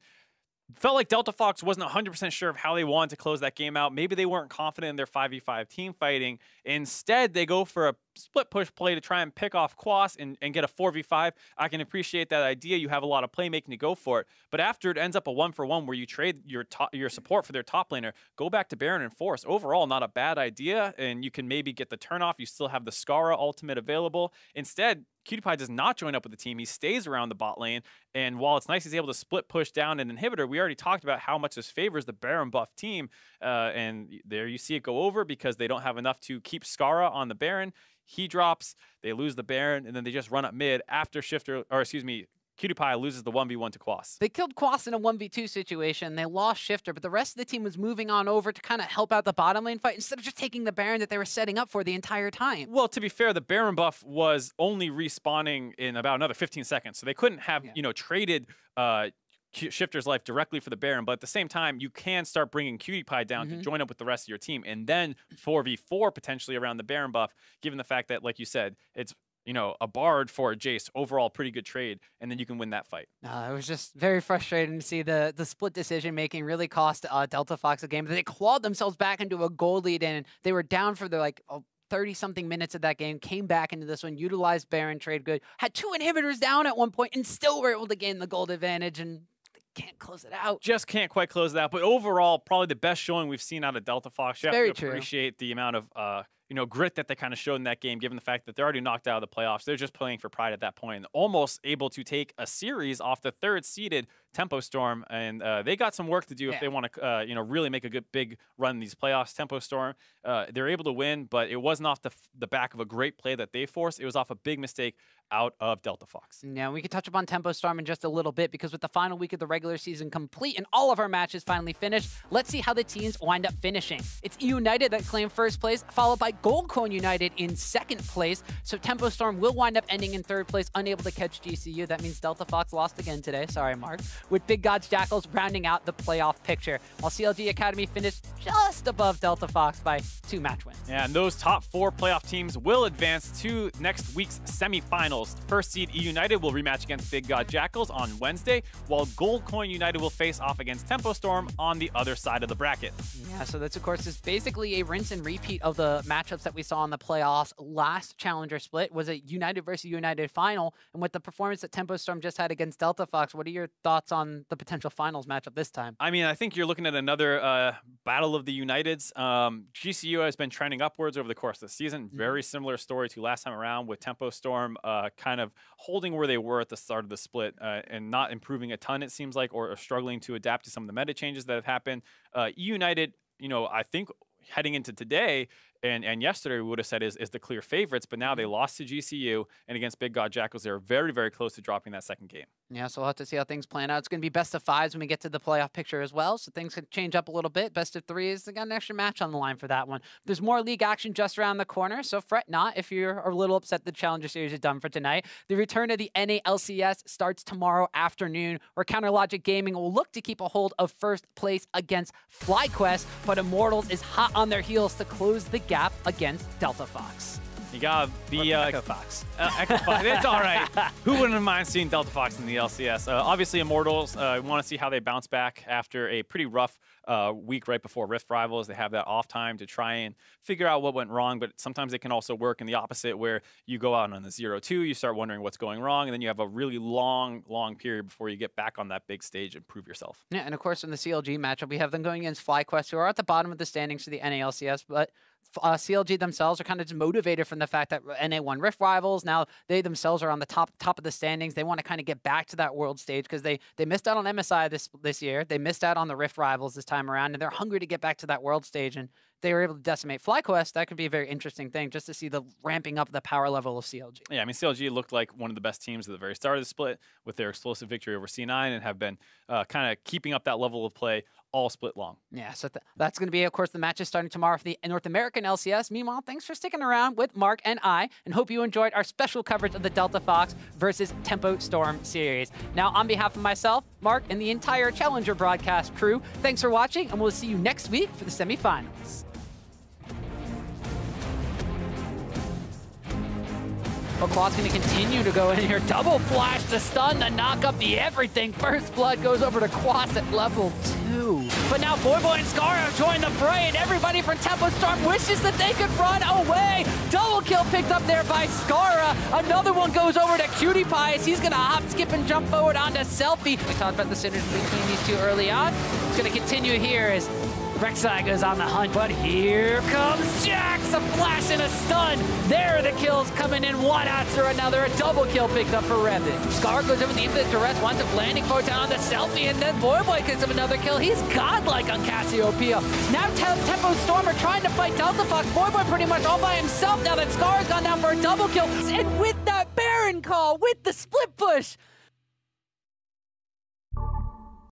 Felt like Delta Fox wasn't 100% sure of how they wanted to close that game out. Maybe they weren't confident in their 5v5 team fighting. Instead, they go for a split push play to try and pick off Quas and get a 4v5. I can appreciate that idea. You have a lot of playmaking to go for it. But after it ends up a 1-for-1 where you trade your support for their top laner, go back to Baron and Force. Overall, not a bad idea. And you can maybe get the turn-off. You still have the Scarra ultimate available. Instead, Imqatpie does not join up with the team. He stays around the bot lane. And while it's nice he's able to split push down an inhibitor, we already talked about how much this favors the Baron buff team. And there you see it go over because they don't have enough to keep Scarra on the Baron. He drops, they lose the Baron, and then they just run up mid after Imqatpie loses the 1v1 to Quas. They killed Quas in a 1v2 situation. They lost Shiphtur, but the rest of the team was moving on over to kind of help out the bottom lane fight instead of just taking the Baron that they were setting up for the entire time. Well, to be fair, the Baron buff was only respawning in about another 15 seconds, so they couldn't have, traded Shiphtur's life directly for the Baron, but at the same time, you can start bringing Imqatpie down to join up with the rest of your team, and then 4v4 potentially around the Baron buff, given the fact that, like you said, it's a Bard for a Jace, overall pretty good trade, and then you can win that fight. It was just very frustrating to see the split decision-making really cost Delta Fox a game. They clawed themselves back into a gold lead, and they were down for the 30-something minutes of that game, came back into this one, utilized Baron trade good, had 2 inhibitors down at one point, and still were able to gain the gold advantage, and can't close it out. Just can't quite close it out. But overall, probably the best showing we've seen out of Delta Fox. You have to appreciate the amount of grit that they kind of showed in that game, given the fact that they're already knocked out of the playoffs. They're just playing for pride at that point, and almost able to take a series off the 3rd-seeded Tempo Storm, and they got some work to do if they want to, really make a good big run in these playoffs. Tempo Storm, they're able to win, but it wasn't off the back of a great play that they forced. It was off a big mistake out of Delta Fox. Yeah, we could touch upon Tempo Storm in just a little bit because with the final week of the regular season complete and all of our matches finally finished, let's see how the teams wind up finishing. It's United that claim 1st place, followed by Goldcoin United in 2nd place. So Tempo Storm will wind up ending in 3rd place, unable to catch GCU. That means Delta Fox lost again today. Sorry, Mark. With Big God's Jackals rounding out the playoff picture, while CLG Academy finished just above Delta Fox by 2 match wins. Yeah, and those top 4 playoff teams will advance to next week's semifinals. 1st seed E United will rematch against Big God Jackals on Wednesday, while Goldcoin United will face off against Tempo Storm on the other side of the bracket. Yeah, so that's, of course, is basically a rinse and repeat of the matchups that we saw in the playoffs. Last Challenger split was a United versus United final, and with the performance that Tempo Storm just had against Delta Fox, what are your thoughts on the potential finals matchup this time? I mean, I think you're looking at another battle of the Uniteds. GCU has been trending upwards over the course of the season. Very similar story to last time around, with Tempo Storm kind of holding where they were at the start of the split and not improving a ton, it seems like, or struggling to adapt to some of the meta changes that have happened. United, I think heading into today and yesterday we would have said is the clear favorites, but now they lost to GCU, and against Big God Jackals, they were very, very close to dropping that 2nd game. Yeah, so we'll have to see how things plan out. It's going to be best of 5s when we get to the playoff picture as well, so things could change up a little bit. Best of 3s, they got an extra match on the line for that one. There's more league action just around the corner, so fret not if you're a little upset the Challenger Series is done for tonight. The return of the NALCS starts tomorrow afternoon, where Counterlogic Gaming will look to keep a hold of 1st place against FlyQuest, but Immortals is hot on their heels to close the gap against Delta Fox. You gotta be Echo Fox. Echo Fox. It's all right. Who wouldn't mind seeing Delta Fox in the LCS? Obviously, Immortals. We want to see how they bounce back after a pretty rough week right before Rift Rivals. They have that off time to try and figure out what went wrong, but sometimes it can also work in the opposite, where you go out on the 0-2, you start wondering what's going wrong, and then you have a really long period before you get back on that big stage and prove yourself. Yeah, and of course in the CLG matchup, we have them going against FlyQuest, who are at the bottom of the standings for the NALCS, but CLG themselves are kind of just motivated from the fact that NA won Rift Rivals. Now they themselves are on the top of the standings. They want to kind of get back to that world stage because they missed out on MSI this year. They missed out on the Rift Rivals this time around, and they're hungry to get back to that world stage. And they were able to decimate FlyQuest, that could be a very interesting thing just to see the ramping up the power level of CLG. Yeah, I mean, CLG looked like one of the best teams at the very start of the split with their explosive victory over C9 and have been kind of keeping up that level of play all split long. Yeah, so that's going to be, of course, the matches starting tomorrow for the North American LCS. Meanwhile, thanks for sticking around with Mark and I, and hope you enjoyed our special coverage of the Delta Fox versus Tempo Storm series. Now, on behalf of myself, Mark, and the entire Challenger broadcast crew, thanks for watching, and we'll see you next week for the semifinals. But Quad's going to continue to go in here. Double flash to stun, to knock up the everything. First blood goes over to Quas at level 2. But now Voyboy and Scarra join the fray, and everybody from Tempo Storm wishes that they could run away. Double kill picked up there by Scarra. Another one goes over to Imqatpie as he's going to hop, skip, and jump forward onto Selfie. We talked about the synergy between these two early on. It's going to continue here as Rek'Sai goes on the hunt, but here comes Jax, a flash and a stun. There are the kills coming in one after another. A double kill picked up for Revan. Scar goes over the infinite duress, winds up landing forward down on the Selfie, and then Voyboy picks up another kill. He's godlike on Cassiopeia. Now Tempo Storm are trying to fight Delta Fox. Voyboy pretty much all by himself now that Scar's gone down for a double kill. And with that Baron call, with the split push,